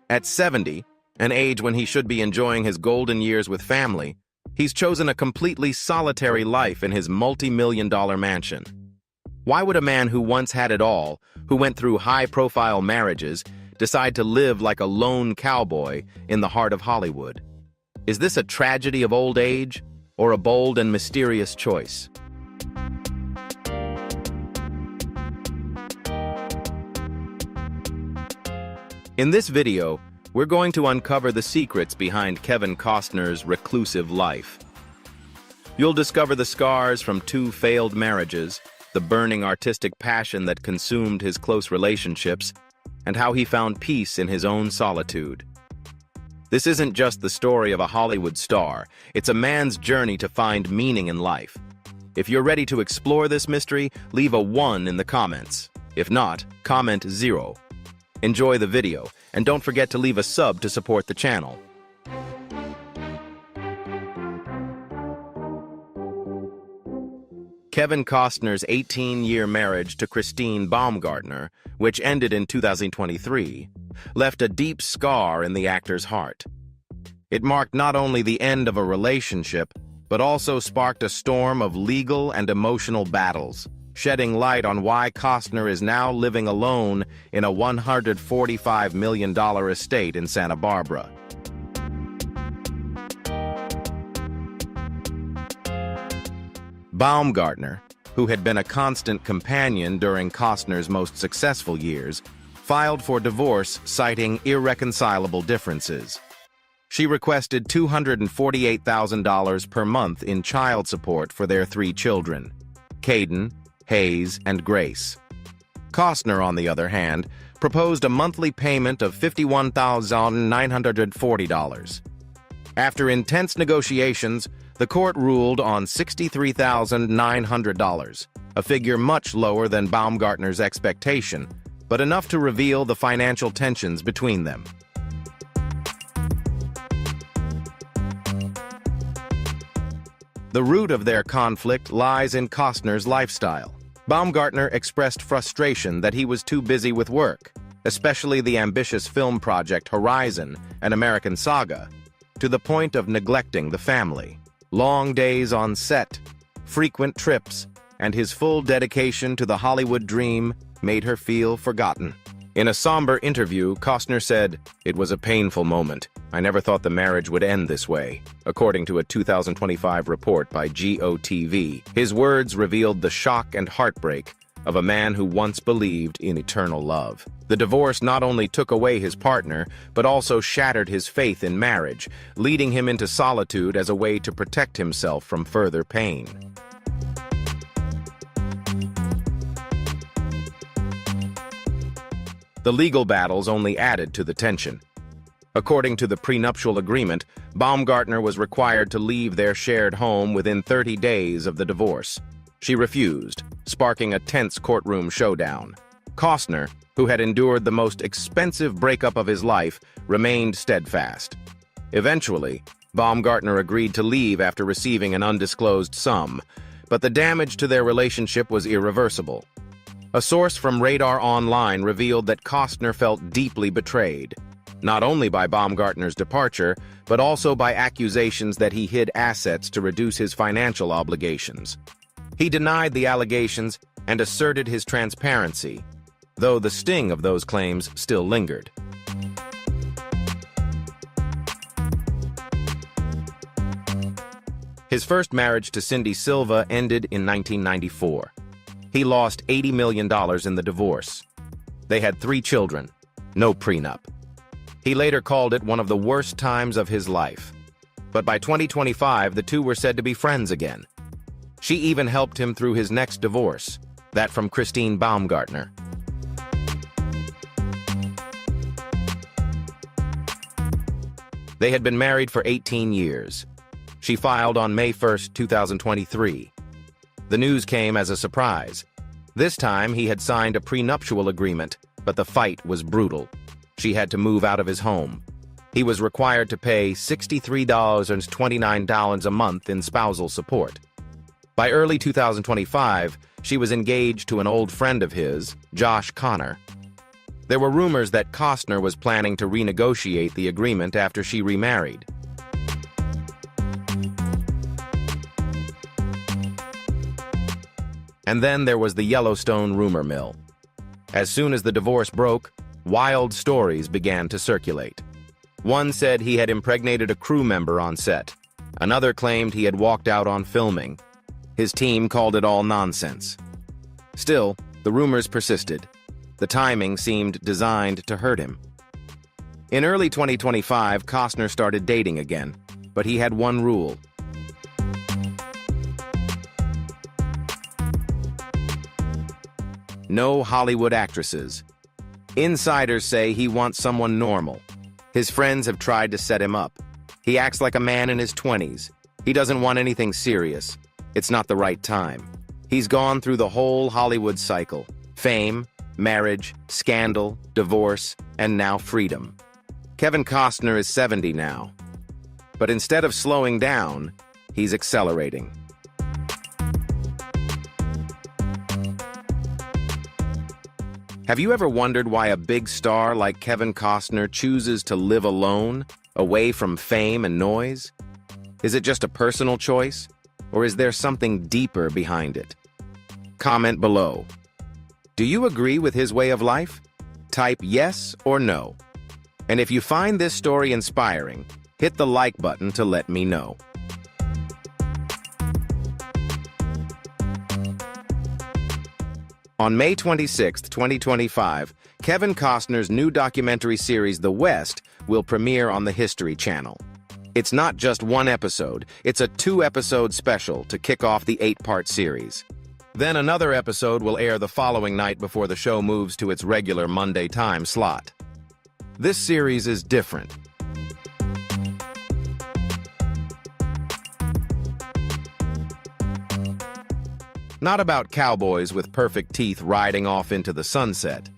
At 70, an age when he should be enjoying his golden years with family, he's chosen a completely solitary life in his multi-million-dollar mansion. Why would a man who once had it all, who went through high-profile marriages, decide to live like a lone cowboy in the heart of Hollywood? Is this a tragedy of old age, or a bold and mysterious choice? In this video, we're going to uncover the secrets behind Kevin Costner's reclusive life. You'll discover the scars from 2 failed marriages, the burning artistic passion that consumed his close relationships, and how he found peace in his own solitude. This isn't just the story of a Hollywood star, it's a man's journey to find meaning in life. If you're ready to explore this mystery, leave a 1 in the comments. If not, comment 0. Enjoy the video, and don't forget to leave a sub to support the channel. Kevin Costner's 18-year marriage to Christine Baumgartner, which ended in 2023, left a deep scar in the actor's heart. It marked not only the end of a relationship, but also sparked a storm of legal and emotional battles, shedding light on why Costner is now living alone in a $145 million estate in Santa Barbara. Baumgartner, who had been a constant companion during Costner's most successful years, filed for divorce citing irreconcilable differences. She requested $248,000 per month in child support for their 3 children, Caden, Hayes, and Grace. Costner, on the other hand, proposed a monthly payment of $51,940. After intense negotiations, the court ruled on $63,900, a figure much lower than Baumgartner's expectation, but enough to reveal the financial tensions between them. The root of their conflict lies in Costner's lifestyle. Baumgartner expressed frustration that he was too busy with work, especially the ambitious film project Horizon, an American saga, to the point of neglecting the family. Long days on set, frequent trips, and his full dedication to the Hollywood dream made her feel forgotten. In a somber interview, Costner said, "It was a painful moment. I never thought the marriage would end this way," according to a 2025 report by GOTV. His words revealed the shock and heartbreak of a man who once believed in eternal love. The divorce not only took away his partner, but also shattered his faith in marriage, leading him into solitude as a way to protect himself from further pain. The legal battles only added to the tension. According to the prenuptial agreement, Baumgartner was required to leave their shared home within 30 days of the divorce. She refused, sparking a tense courtroom showdown. Costner, who had endured the most expensive breakup of his life, remained steadfast. Eventually, Baumgartner agreed to leave after receiving an undisclosed sum, but the damage to their relationship was irreversible. A source from Radar Online revealed that Costner felt deeply betrayed, not only by Baumgartner's departure, but also by accusations that he hid assets to reduce his financial obligations. He denied the allegations and asserted his transparency, though the sting of those claims still lingered. His first marriage to Cindy Silva ended in 1994. He lost $80 million in the divorce. They had 3 children, no prenup. He later called it one of the worst times of his life. But by 2025, the two were said to be friends again. She even helped him through his next divorce, that from Christine Baumgartner. They had been married for 18 years. She filed on May 1, 2023. The news came as a surprise. This time, he had signed a prenuptial agreement, but the fight was brutal. She had to move out of his home. He was required to pay $63.29 a month in spousal support. By early 2025, she was engaged to an old friend of his, Josh Connor. There were rumors that Costner was planning to renegotiate the agreement after she remarried. And then there was the Yellowstone rumor mill. As soon as the divorce broke, wild stories began to circulate. One said he had impregnated a crew member on set. Another claimed he had walked out on filming. His team called it all nonsense. Still, the rumors persisted. The timing seemed designed to hurt him. In early 2025, Costner started dating again, but he had one rule. No Hollywood actresses. Insiders say he wants someone normal. His friends have tried to set him up. He acts like a man in his 20s. He doesn't want anything serious. It's not the right time. He's gone through the whole Hollywood cycle. Fame, marriage, scandal, divorce, and now freedom. Kevin Costner is 70 now. But instead of slowing down, he's accelerating. Have you ever wondered why a big star like Kevin Costner chooses to live alone, away from fame and noise? Is it just a personal choice, or is there something deeper behind it? Comment below. Do you agree with his way of life? Type yes or no. And if you find this story inspiring, hit the like button to let me know. On May 26, 2025, Kevin Costner's new documentary series, The West, will premiere on the History Channel. It's not just one episode, it's a 2-episode special to kick off the 8-part series. Then another episode will air the following night before the show moves to its regular Monday time slot. This series is different. Not about cowboys with perfect teeth riding off into the sunset.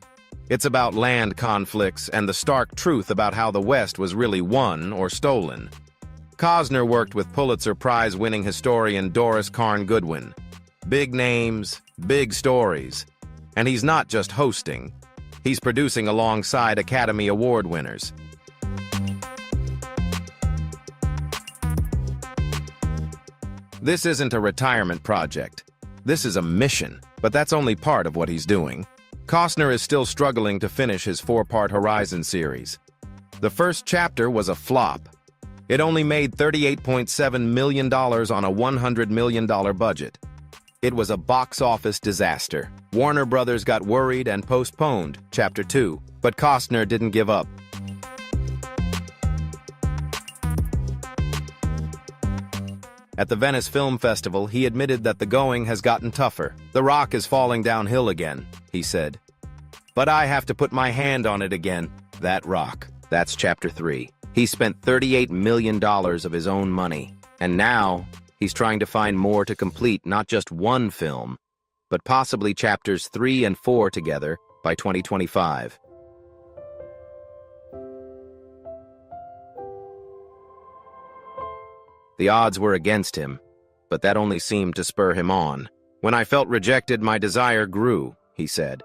It's about land conflicts and the stark truth about how the West was really won or stolen. Costner worked with Pulitzer Prize-winning historian Doris Carn Goodwin. Big names, big stories. And he's not just hosting. He's producing alongside Academy Award winners. This isn't a retirement project. This is a mission, but that's only part of what he's doing. Costner is still struggling to finish his 4-part Horizon series. The first chapter was a flop. It only made $38.7 million on a $100 million budget. It was a box office disaster. Warner Brothers got worried and postponed Chapter 2, but Costner didn't give up. At the Venice Film Festival, he admitted that the going has gotten tougher. The Rock is falling downhill again, he said. But I have to put my hand on it again. That Rock. That's Chapter 3. He spent $38 million of his own money. And now, he's trying to find more to complete not just one film, but possibly Chapters 3 and 4 together by 2025. The odds were against him, but that only seemed to spur him on. When I felt rejected, my desire grew, he said.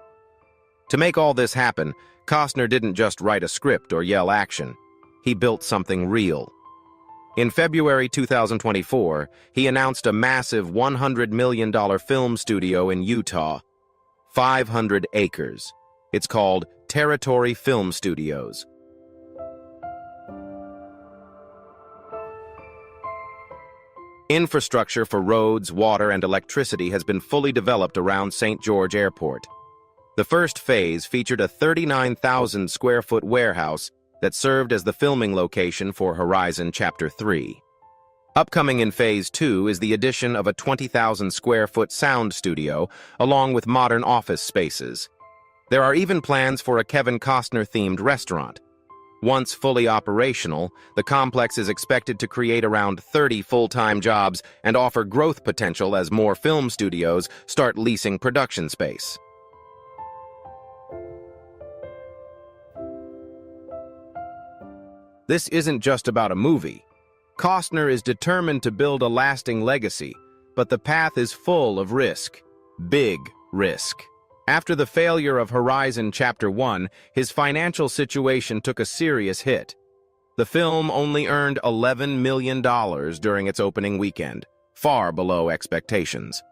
To make all this happen, Costner didn't just write a script or yell action. He built something real. In February 2024, he announced a massive $100 million film studio in Utah. 500 acres. It's called Territory Film Studios. Infrastructure for roads, water, and electricity has been fully developed around St. George Airport. The first phase featured a 39,000-square-foot warehouse that served as the filming location for Horizon Chapter 3. Upcoming in Phase 2 is the addition of a 20,000-square-foot sound studio, along with modern office spaces. There are even plans for a Kevin Costner-themed restaurant. Once fully operational, the complex is expected to create around 30 full-time jobs and offer growth potential as more film studios start leasing production space. This isn't just about a movie. Costner is determined to build a lasting legacy, but the path is full of risk. Big risk. After the failure of Horizon Chapter 1, his financial situation took a serious hit. The film only earned $11 million during its opening weekend, far below expectations.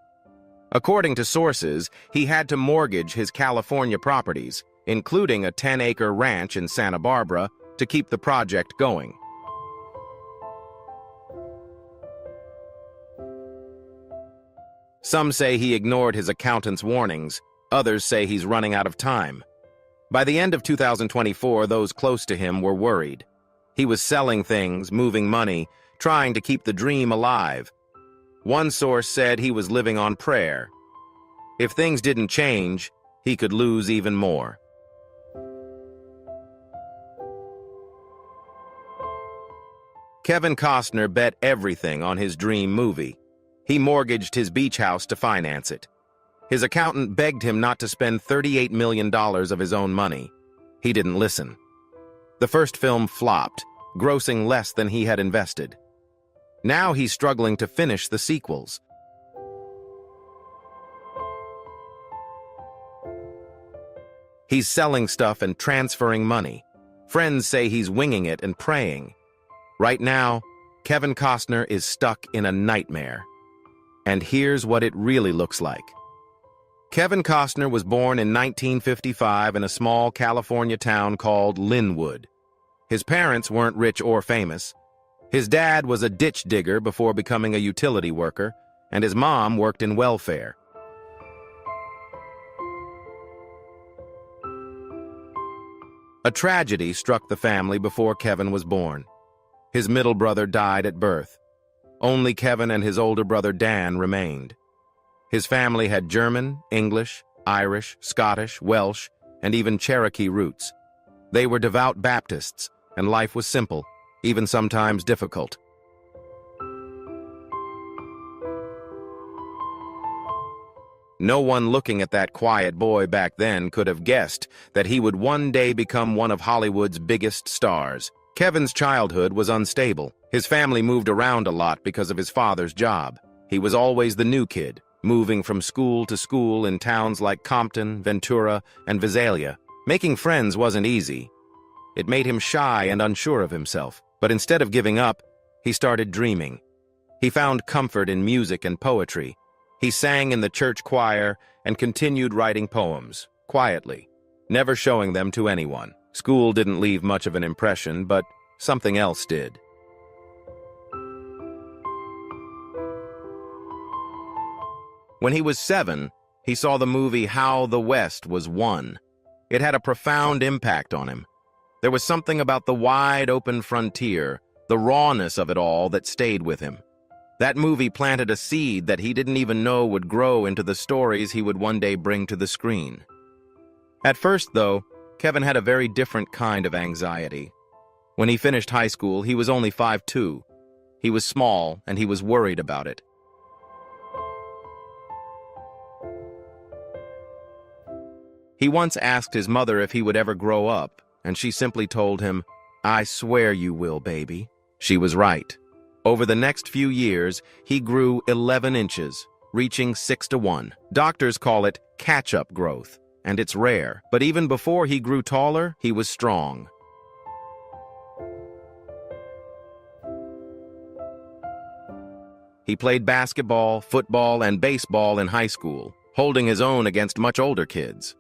According to sources, he had to mortgage his California properties, including a 10-acre ranch in Santa Barbara, to keep the project going. Some say he ignored his accountant's warnings. Others say he's running out of time. By the end of 2024, those close to him were worried. He was selling things, moving money, trying to keep the dream alive. One source said he was living on prayer. If things didn't change, he could lose even more. Kevin Costner bet everything on his dream movie. He mortgaged his beach house to finance it. His accountant begged him not to spend $38 million of his own money. He didn't listen. The first film flopped, grossing less than he had invested. Now he's struggling to finish the sequels. He's selling stuff and transferring money. Friends say he's winging it and praying. Right now, Kevin Costner is stuck in a nightmare. And here's what it really looks like. Kevin Costner was born in 1955 in a small California town called Linwood. His parents weren't rich or famous. His dad was a ditch digger before becoming a utility worker, and his mom worked in welfare. A tragedy struck the family before Kevin was born. His middle brother died at birth. Only Kevin and his older brother Dan remained. His family had German, English, Irish, Scottish, Welsh, and even Cherokee roots. They were devout Baptists, and life was simple, even sometimes difficult. No one looking at that quiet boy back then could have guessed that he would one day become one of Hollywood's biggest stars. Kevin's childhood was unstable. His family moved around a lot because of his father's job. He was always the new kid, moving from school to school in towns like Compton, Ventura, and Visalia. Making friends wasn't easy. It made him shy and unsure of himself. But instead of giving up, he started dreaming. He found comfort in music and poetry. He sang in the church choir and continued writing poems, quietly, never showing them to anyone. School didn't leave much of an impression, but something else did. When he was 7, he saw the movie How the West Was Won. It had a profound impact on him. There was something about the wide-open frontier, the rawness of it all, that stayed with him. That movie planted a seed that he didn't even know would grow into the stories he would one day bring to the screen. At first, though, Kevin had a very different kind of anxiety. When he finished high school, he was only 5'2". He was small, and he was worried about it. He once asked his mother if he would ever grow up, and she simply told him, "I swear you will, baby." She was right. Over the next few years, he grew 11 inches, reaching 6'1". Doctors call it catch-up growth, and it's rare. But even before he grew taller, he was strong. He played basketball, football, and baseball in high school, holding his own against much older kids.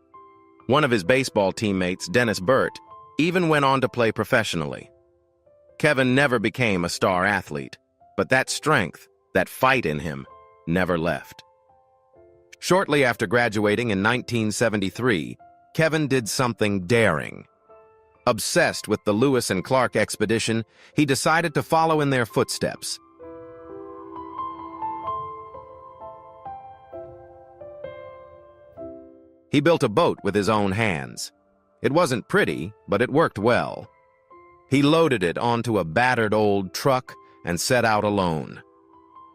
One of his baseball teammates, Dennis Burt, even went on to play professionally. Kevin never became a star athlete, but that strength, that fight in him, never left. Shortly after graduating in 1973, Kevin did something daring. Obsessed with the Lewis and Clark expedition, he decided to follow in their footsteps. He built a boat with his own hands. It wasn't pretty, but it worked well. He loaded it onto a battered old truck and set out alone.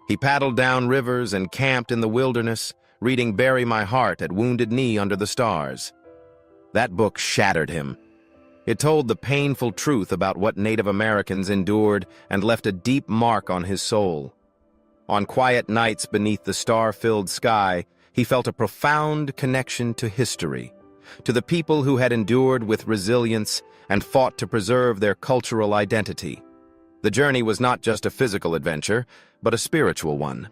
He paddled down rivers and camped in the wilderness, reading Bury My Heart at Wounded Knee Under the Stars. That book shattered him. It told the painful truth about what Native Americans endured and left a deep mark on his soul. On quiet nights beneath the star-filled sky, he felt a profound connection to history, to the people who had endured with resilience and fought to preserve their cultural identity. The journey was not just a physical adventure, but a spiritual one,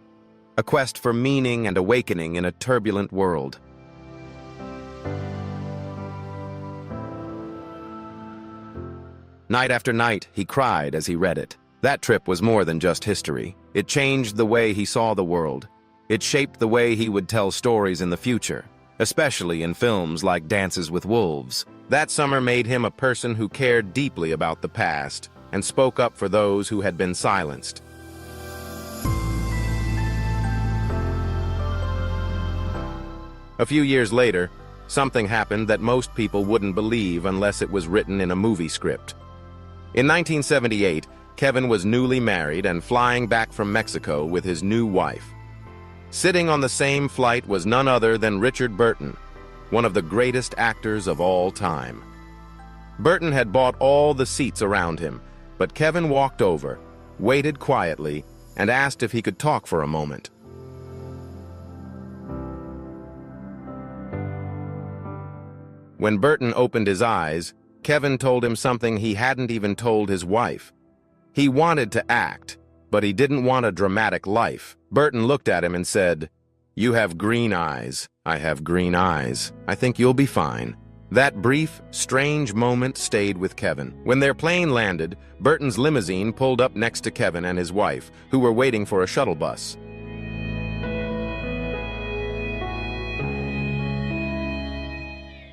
a quest for meaning and awakening in a turbulent world. Night after night, he cried as he read it. That trip was more than just history. It changed the way he saw the world. It shaped the way he would tell stories in the future, especially in films like Dances with Wolves. That summer made him a person who cared deeply about the past and spoke up for those who had been silenced. A few years later, something happened that most people wouldn't believe unless it was written in a movie script. In 1978, Kevin was newly married and flying back from Mexico with his new wife. Sitting on the same flight was none other than Richard Burton, one of the greatest actors of all time. Burton had bought all the seats around him, but Kevin walked over, waited quietly, and asked if he could talk for a moment. When Burton opened his eyes, Kevin told him something he hadn't even told his wife. He wanted to act, but he didn't want a dramatic life. Burton looked at him and said, "You have green eyes. I have green eyes. I think you'll be fine." That brief, strange moment stayed with Kevin. When their plane landed, Burton's limousine pulled up next to Kevin and his wife, who were waiting for a shuttle bus.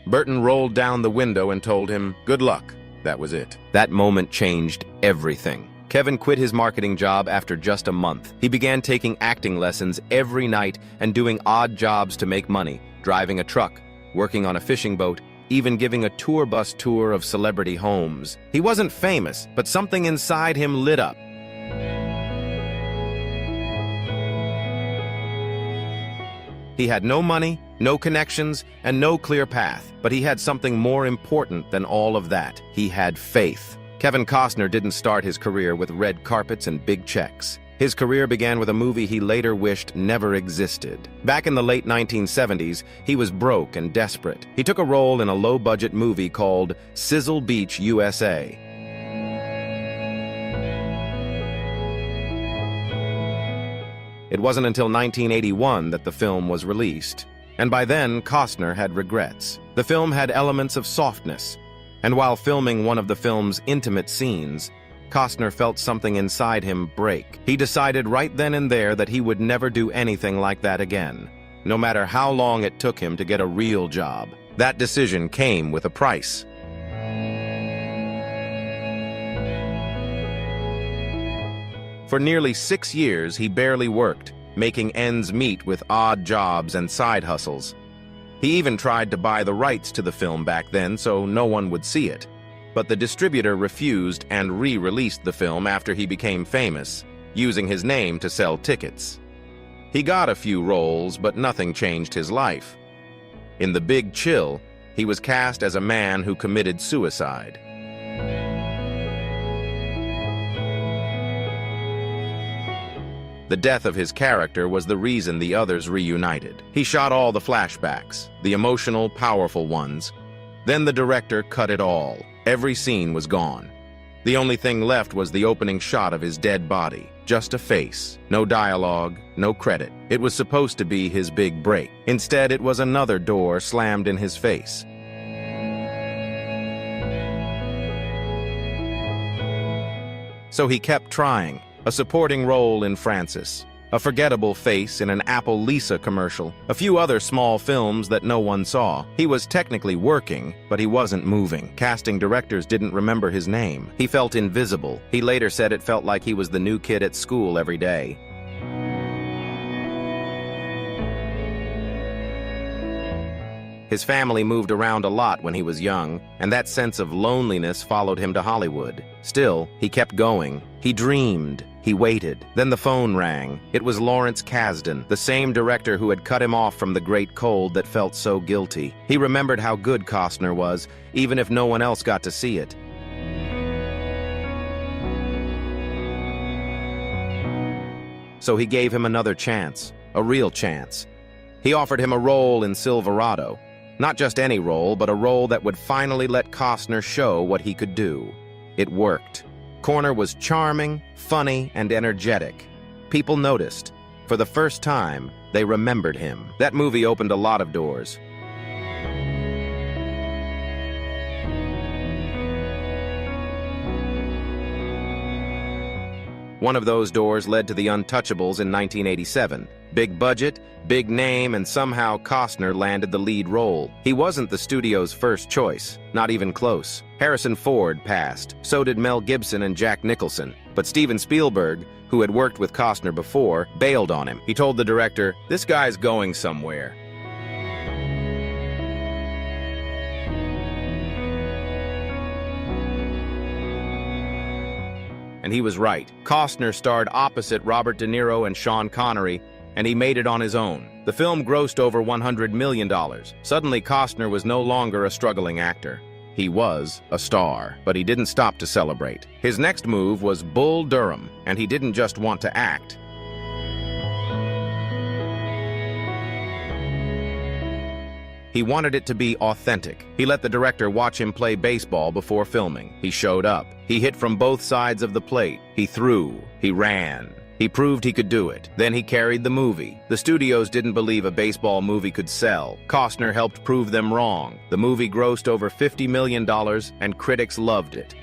Burton rolled down the window and told him, "Good luck." That was it. That moment changed everything. Kevin quit his marketing job after just a month. He began taking acting lessons every night and doing odd jobs to make money, driving a truck, working on a fishing boat, even giving a tour bus tour of celebrity homes. He wasn't famous, but something inside him lit up. He had no money, no connections, and no clear path, but he had something more important than all of that. He had faith. Kevin Costner didn't start his career with red carpets and big checks. His career began with a movie he later wished never existed. Back in the late 1970s, he was broke and desperate. He took a role in a low-budget movie called Sizzle Beach, USA. It wasn't until 1981 that the film was released, and by then Costner had regrets. The film had elements of softness, and while filming one of the film's intimate scenes, Costner felt something inside him break. He decided right then and there that he would never do anything like that again, no matter how long it took him to get a real job. That decision came with a price. For nearly 6 years, he barely worked, making ends meet with odd jobs and side hustles. He even tried to buy the rights to the film back then so no one would see it. But the distributor refused and re-released the film after he became famous, using his name to sell tickets. He got a few roles, but nothing changed his life. In The Big Chill, he was cast as a man who committed suicide. The death of his character was the reason the others reunited. He shot all the flashbacks, the emotional, powerful ones. Then the director cut it all. Every scene was gone. The only thing left was the opening shot of his dead body. Just a face. No dialogue, no credit. It was supposed to be his big break. Instead, it was another door slammed in his face. So he kept trying. A supporting role in Francis, a forgettable face in an Apple Lisa commercial, a few other small films that no one saw. He was technically working, but he wasn't moving. Casting directors didn't remember his name. He felt invisible. He later said it felt like he was the new kid at school every day. His family moved around a lot when he was young, and that sense of loneliness followed him to Hollywood. Still, he kept going. He dreamed. He waited. Then the phone rang. It was Lawrence Kasdan, the same director who had cut him off from the great cold that felt so guilty. He remembered how good Costner was, even if no one else got to see it. So he gave him another chance, a real chance. He offered him a role in Silverado. Not just any role, but a role that would finally let Costner show what he could do. It worked. Costner was charming, funny, and energetic. People noticed. For the first time, they remembered him. That movie opened a lot of doors. One of those doors led to The Untouchables in 1987. Big budget, big name, and somehow Costner landed the lead role. He wasn't the studio's first choice, not even close. Harrison Ford passed, so did Mel Gibson and Jack Nicholson. But Steven Spielberg, who had worked with Costner before, bailed on him. He told the director, "This guy's going somewhere." And he was right. Costner starred opposite Robert De Niro and Sean Connery, and he made it on his own. The film grossed over $100 million. Suddenly, Costner was no longer a struggling actor. He was a star, but he didn't stop to celebrate. His next move was Bull Durham, and he didn't just want to act. He wanted it to be authentic. He let the director watch him play baseball before filming. He showed up. He hit from both sides of the plate. He threw. He ran. He proved he could do it. Then he carried the movie. The studios didn't believe a baseball movie could sell. Costner helped prove them wrong. The movie grossed over $50 million, and critics loved it.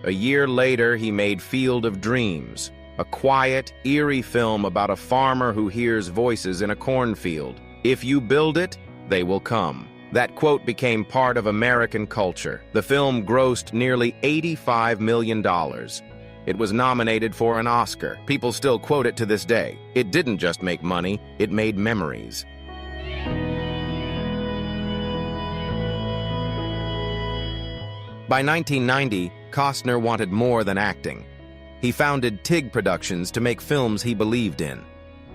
A year later, he made Field of Dreams, a quiet, eerie film about a farmer who hears voices in a cornfield. If you build it, they will come. That quote became part of American culture. The film grossed nearly $85 million. It was nominated for an Oscar. People still quote it to this day. It didn't just make money, it made memories. By 1990, Costner wanted more than acting. He founded TIG Productions to make films he believed in.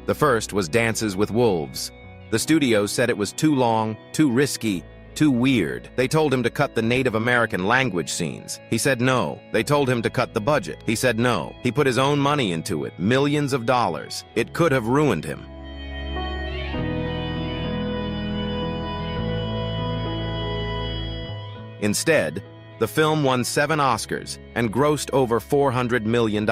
The first was Dances with Wolves. The studios said it was too long, too risky, too weird. They told him to cut the Native American language scenes. He said no. They told him to cut the budget. He said no. He put his own money into it, millions of dollars. It could have ruined him. Instead, the film won 7 Oscars and grossed over $400 million.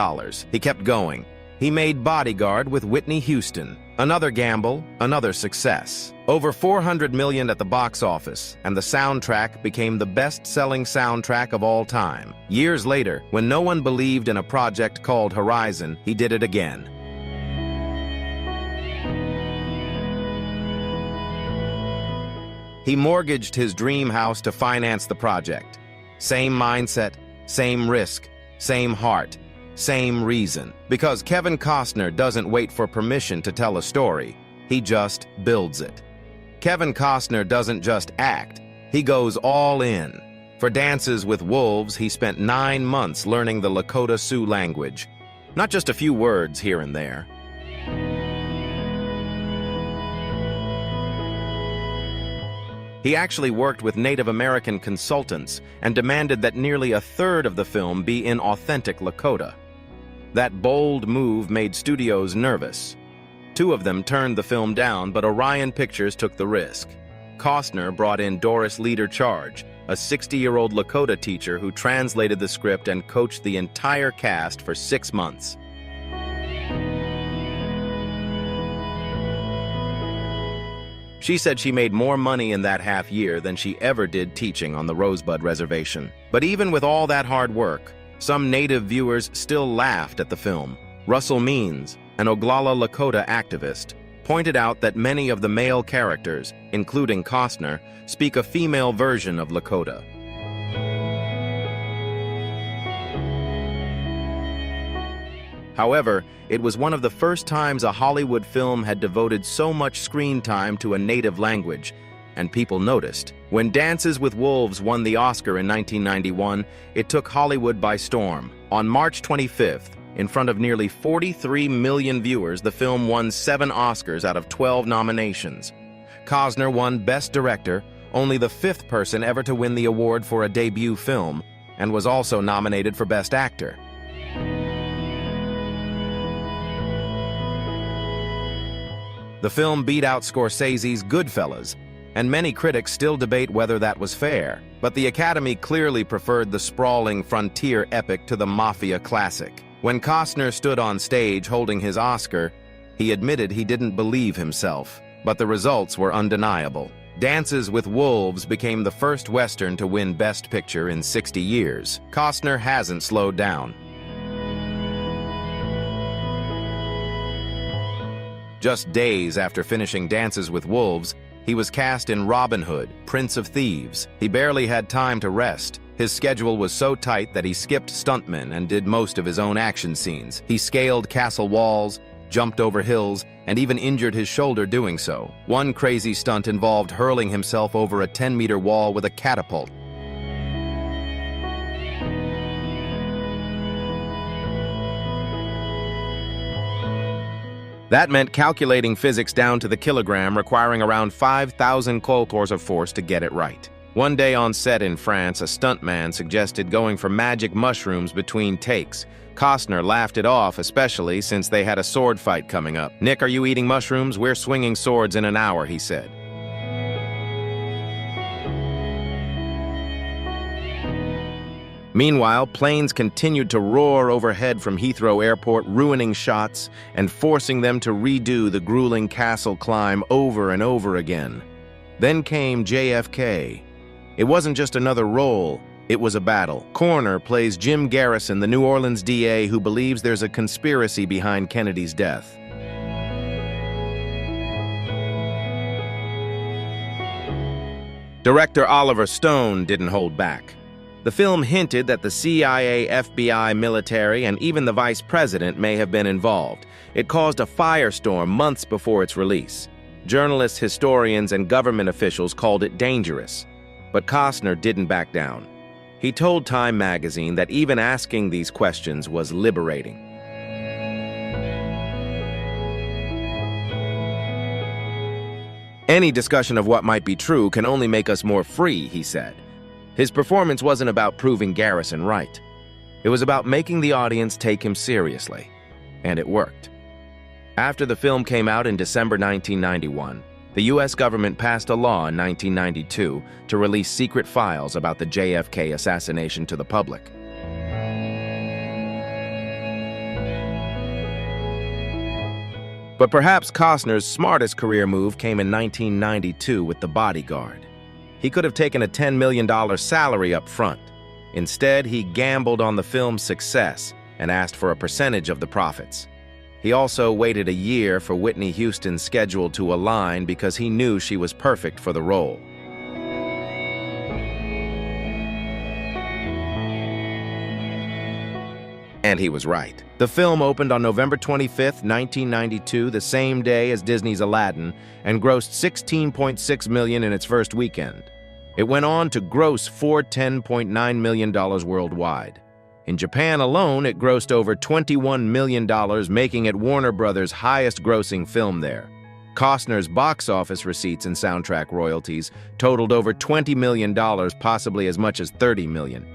He kept going. He made Bodyguard with Whitney Houston. Another gamble, another success. Over $400 million at the box office, and the soundtrack became the best-selling soundtrack of all time. Years later, when no one believed in a project called Horizon, he did it again. He mortgaged his dream house to finance the project. Same mindset, same risk, same heart, same reason. Because Kevin Costner doesn't wait for permission to tell a story, he just builds it. Kevin Costner doesn't just act, he goes all in. For Dances with Wolves, he spent 9 months learning the Lakota Sioux language. Not just a few words here and there. He actually worked with Native American consultants and demanded that nearly a third of the film be in authentic Lakota. That bold move made studios nervous. 2 of them turned the film down, but Orion Pictures took the risk. Costner brought in Doris Leader-Charge, a 60-year-old Lakota teacher who translated the script and coached the entire cast for 6 months. She said she made more money in that half year than she ever did teaching on the Rosebud Reservation. But even with all that hard work, some Native viewers still laughed at the film. Russell Means, an Oglala Lakota activist, pointed out that many of the male characters, including Costner, speak a female version of Lakota. However, it was one of the first times a Hollywood film had devoted so much screen time to a native language, and people noticed. When Dances with Wolves won the Oscar in 1991, it took Hollywood by storm. On March 25th, in front of nearly 43 million viewers, the film won 7 Oscars out of 12 nominations. Costner won Best Director, only the 5th person ever to win the award for a debut film, and was also nominated for Best Actor. The film beat out Scorsese's Goodfellas, and many critics still debate whether that was fair, but the Academy clearly preferred the sprawling frontier epic to the mafia classic. When Costner stood on stage holding his Oscar, he admitted he didn't believe himself, but the results were undeniable. Dances with Wolves became the first Western to win Best Picture in 60 years. Costner hasn't slowed down. Just days after finishing Dances with Wolves, he was cast in Robin Hood, Prince of Thieves. He barely had time to rest. His schedule was so tight that he skipped stuntmen and did most of his own action scenes. He scaled castle walls, jumped over hills, and even injured his shoulder doing so. One crazy stunt involved hurling himself over a 10-meter wall with a catapult. That meant calculating physics down to the kilogram, requiring around 5,000 kilojoules of force to get it right. One day on set in France, a stuntman suggested going for magic mushrooms between takes. Costner laughed it off, especially since they had a sword fight coming up. "Nick, are you eating mushrooms? We're swinging swords in an hour," he said. Meanwhile, planes continued to roar overhead from Heathrow Airport, ruining shots and forcing them to redo the grueling castle climb over and over again. Then came JFK. It wasn't just another role, it was a battle. Corner plays Jim Garrison, the New Orleans DA who believes there's a conspiracy behind Kennedy's death. Director Oliver Stone didn't hold back. The film hinted that the CIA, FBI, military, and even the vice president may have been involved. It caused a firestorm months before its release. Journalists, historians, and government officials called it dangerous. But Costner didn't back down. He told Time magazine that even asking these questions was liberating. "Any discussion of what might be true can only make us more free," he said. His performance wasn't about proving Garrison right. It was about making the audience take him seriously. And it worked. After the film came out in December 1991, the U.S. government passed a law in 1992 to release secret files about the JFK assassination to the public. But perhaps Costner's smartest career move came in 1992 with The Bodyguard. He could have taken a $10 million salary up front. Instead, he gambled on the film's success and asked for a percentage of the profits. He also waited a year for Whitney Houston's schedule to align because he knew she was perfect for the role. And he was right. The film opened on November 25, 1992, the same day as Disney's Aladdin, and grossed $16.6 million in its first weekend. It went on to gross $410.9 million worldwide. In Japan alone, it grossed over $21 million, making it Warner Brothers' highest-grossing film there. Costner's box office receipts and soundtrack royalties totaled over $20 million, possibly as much as $30 million.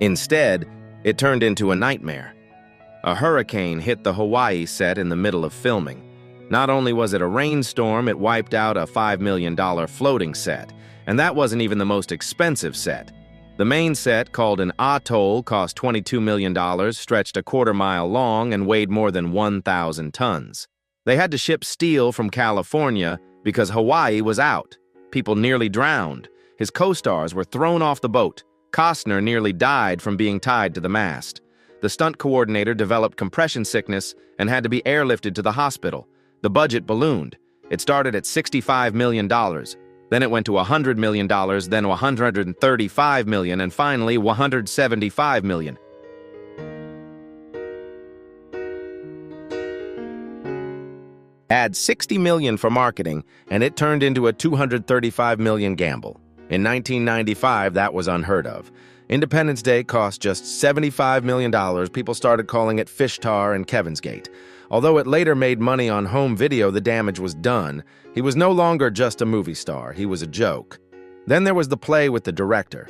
Instead, it turned into a nightmare. A hurricane hit the Hawaii set in the middle of filming. Not only was it a rainstorm, it wiped out a $5 million floating set. And that wasn't even the most expensive set. The main set, called an atoll, cost $22 million, stretched a quarter-mile long, and weighed more than 1,000 tons. They had to ship steel from California because Hawaii was out. People nearly drowned. His co-stars were thrown off the boat. Costner nearly died from being tied to the mast. The stunt coordinator developed compression sickness and had to be airlifted to the hospital. The budget ballooned. It started at $65 million. Then it went to $100 million, then $135 million, and finally $175 million. Add $60 million for marketing, and it turned into a $235 million gamble. In 1995, that was unheard of. Independence Day cost just $75 million. People started calling it Fish Tar and Kevin's Gate. Although it later made money on home video, the damage was done. He was no longer just a movie star. He was a joke. Then there was the play with the director.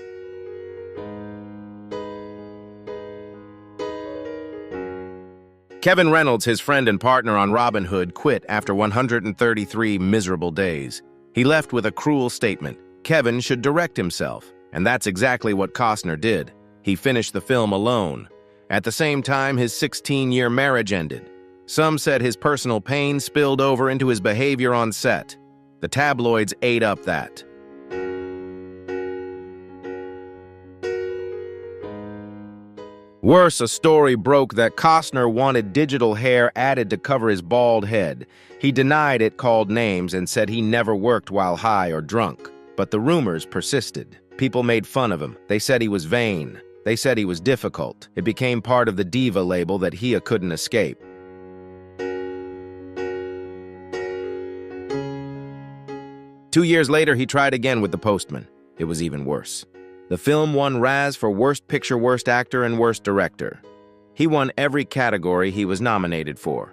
Kevin Reynolds, his friend and partner on Robin Hood, quit after 133 miserable days. He left with a cruel statement. Kevin should direct himself. And that's exactly what Costner did. He finished the film alone. At the same time, his 16-year marriage ended. Some said his personal pain spilled over into his behavior on set. The tabloids ate up that. Worse, a story broke that Costner wanted digital hair added to cover his bald head. He denied it, called names, and said he never worked while high or drunk. But the rumors persisted. People made fun of him. They said he was vain. They said he was difficult. It became part of the diva label that he couldn't escape. Two years later, he tried again with The Postman. It was even worse. The film won Raz for Worst Picture, Worst Actor, and Worst Director. He won every category he was nominated for.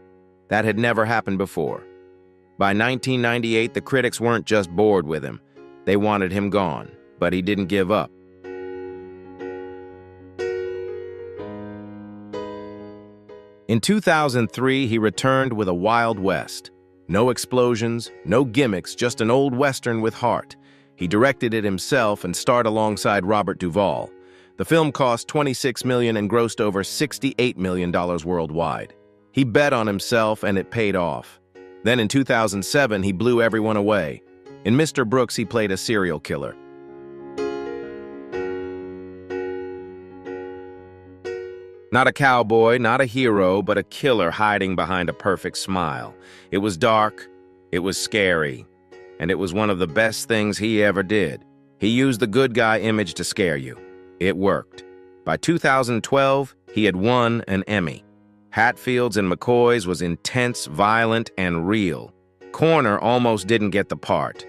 That had never happened before. By 1998, the critics weren't just bored with him. They wanted him gone, but he didn't give up. In 2003, he returned with a Wild West. No explosions, no gimmicks, just an old Western with heart. He directed it himself and starred alongside Robert Duvall. The film cost $26 million and grossed over $68 million worldwide. He bet on himself and it paid off. Then in 2007, he blew everyone away. In Mr. Brooks, he played a serial killer. Not a cowboy, not a hero, but a killer hiding behind a perfect smile. It was dark, it was scary, and it was one of the best things he ever did. He used the good guy image to scare you. It worked. By 2012, he had won an Emmy. Hatfield's and McCoy's was intense, violent, and real. Corner almost didn't get the part.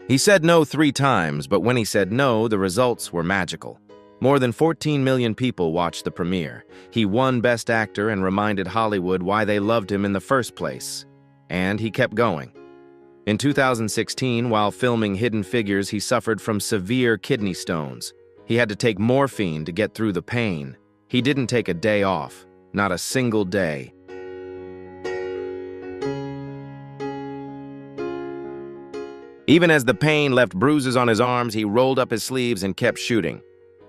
He said no 3 times, but when he said no, the results were magical. More than 14 million people watched the premiere. He won Best Actor and reminded Hollywood why they loved him in the first place. And he kept going. In 2016, while filming Hidden Figures, he suffered from severe kidney stones. He had to take morphine to get through the pain. He didn't take a day off, not a single day. Even as the pain left bruises on his arms, he rolled up his sleeves and kept shooting.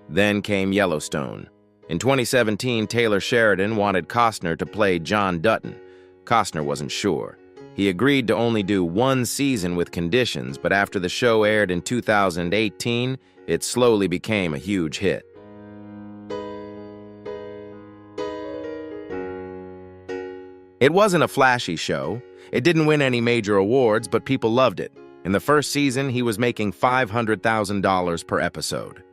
Then came Yellowstone. In 2017, Taylor Sheridan wanted Costner to play John Dutton. Costner wasn't sure. He agreed to only do 1 season with conditions, but after the show aired in 2018, it slowly became a huge hit. It wasn't a flashy show. It didn't win any major awards, but people loved it. In the first season, he was making $500,000 per episode.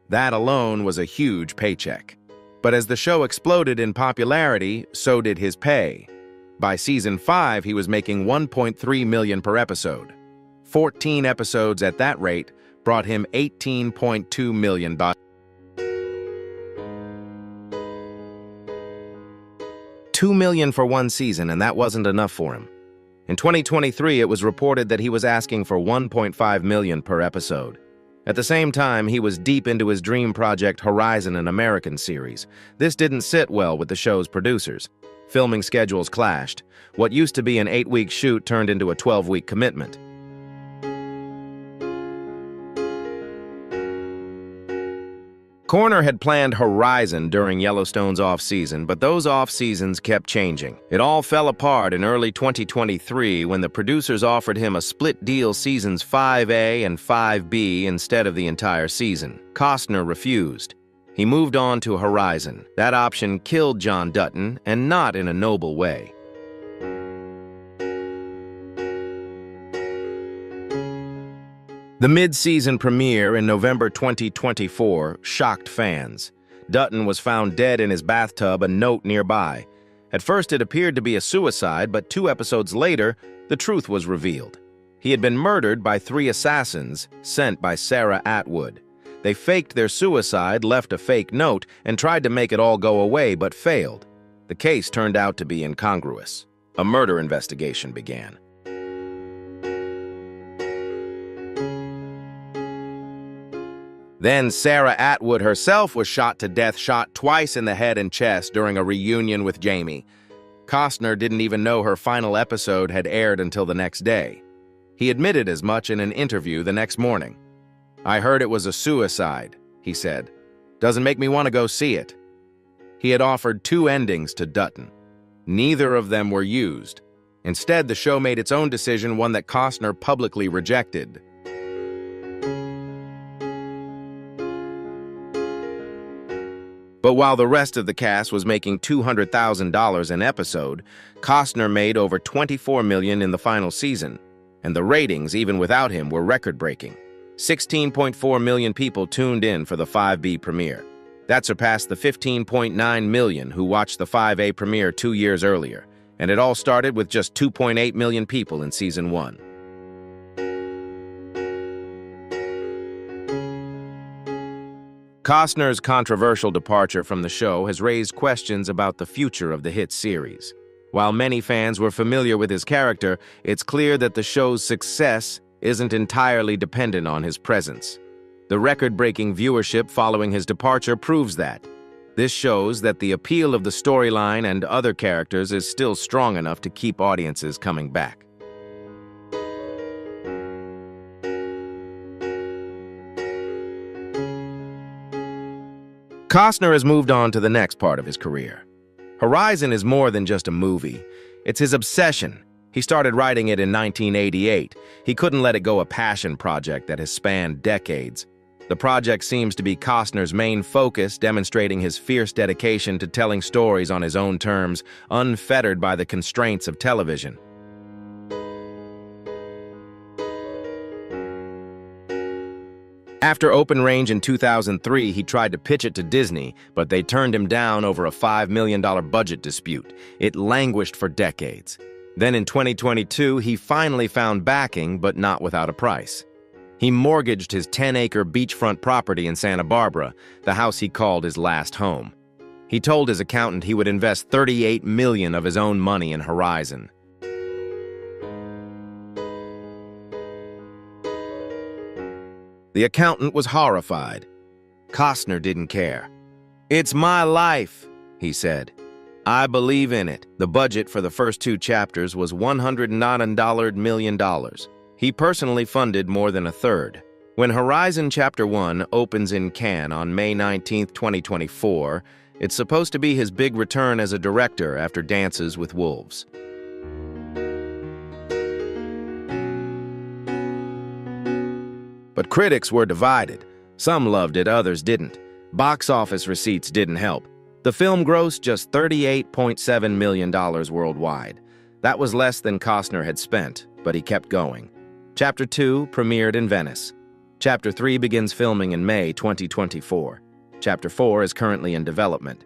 That alone was a huge paycheck. But as the show exploded in popularity, so did his pay. By season 5, he was making $1.3 million per episode. 14 episodes at that rate brought him $18.2 million. $2 million for 1 season, and that wasn't enough for him. In 2023, it was reported that he was asking for $1.5 million per episode. At the same time, he was deep into his dream project Horizon, an American series. This didn't sit well with the show's producers. Filming schedules clashed. What used to be an 8-week shoot turned into a 12-week commitment. Corner had planned Horizon during Yellowstone's off-season, but those off-seasons kept changing. It all fell apart in early 2023 when the producers offered him a split deal seasons 5A and 5B instead of the entire season. Costner refused. He moved on to Horizon. That option killed John Dutton, and not in a noble way. The mid-season premiere in November 2024 shocked fans. Dutton was found dead in his bathtub, a note nearby. At first it appeared to be a suicide, but 2 episodes later, the truth was revealed. He had been murdered by 3 assassins sent by Sarah Atwood. They faked their suicide, left a fake note, and tried to make it all go away, but failed. The case turned out to be incongruous. A murder investigation began. Then Sarah Atwood herself was shot to death, shot twice in the head and chest during a reunion with Jamie. Costner didn't even know her final episode had aired until the next day. He admitted as much in an interview the next morning. "I heard it was a suicide," he said. "Doesn't make me want to go see it." He had offered 2 endings to Dutton. Neither of them were used. Instead, the show made its own decision, one that Costner publicly rejected. But while the rest of the cast was making $200,000 an episode, Costner made over $24 million in the final season, and the ratings, even without him, were record-breaking. 16.4 million people tuned in for the 5B premiere. That surpassed the 15.9 million who watched the 5A premiere 2 years earlier, and it all started with just 2.8 million people in Season 1. Costner's controversial departure from the show has raised questions about the future of the hit series. While many fans were familiar with his character, it's clear that the show's success isn't entirely dependent on his presence. The record-breaking viewership following his departure proves that. This shows that the appeal of the storyline and other characters is still strong enough to keep audiences coming back. Costner has moved on to the next part of his career. Horizon is more than just a movie. It's his obsession. He started writing it in 1988. He couldn't let it go, a passion project that has spanned decades. The project seems to be Costner's main focus, demonstrating his fierce dedication to telling stories on his own terms, unfettered by the constraints of television. After Open Range in 2003, he tried to pitch it to Disney, but they turned him down over a $5 million budget dispute. It languished for decades. Then in 2022, he finally found backing, but not without a price. He mortgaged his 10-acre beachfront property in Santa Barbara, the house he called his last home. He told his accountant he would invest $38 million of his own money in Horizon. The accountant was horrified. Costner didn't care. "It's my life," he said. "I believe in it." The budget for the first 2 chapters was $109 million. He personally funded more than a third. When Horizon Chapter 1 opens in Cannes on May 19, 2024, it's supposed to be his big return as a director after Dances with Wolves. But critics were divided. Some loved it, others didn't. Box office receipts didn't help. The film grossed just $38.7 million worldwide. That was less than Costner had spent, but he kept going. Chapter 2 premiered in Venice. Chapter 3 begins filming in May 2024. Chapter 4 is currently in development.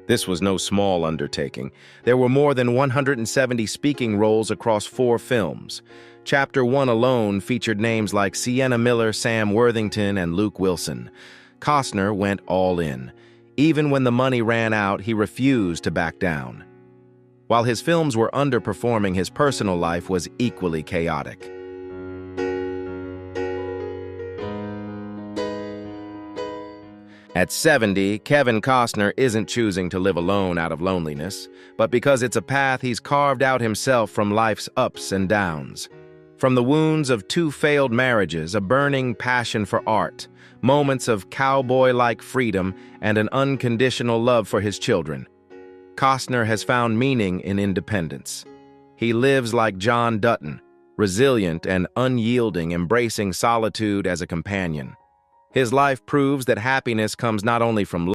This was no small undertaking. There were more than 170 speaking roles across 4 films. Chapter 1 alone featured names like Sienna Miller, Sam Worthington, and Luke Wilson. Costner went all in. Even when the money ran out, he refused to back down. While his films were underperforming, his personal life was equally chaotic. At 70, Kevin Costner isn't choosing to live alone out of loneliness, but because it's a path he's carved out himself from life's ups and downs. From the wounds of 2 failed marriages, a burning passion for art, moments of cowboy-like freedom, and an unconditional love for his children, Costner has found meaning in independence. He lives like John Dutton, resilient and unyielding, embracing solitude as a companion. His life proves that happiness comes not only from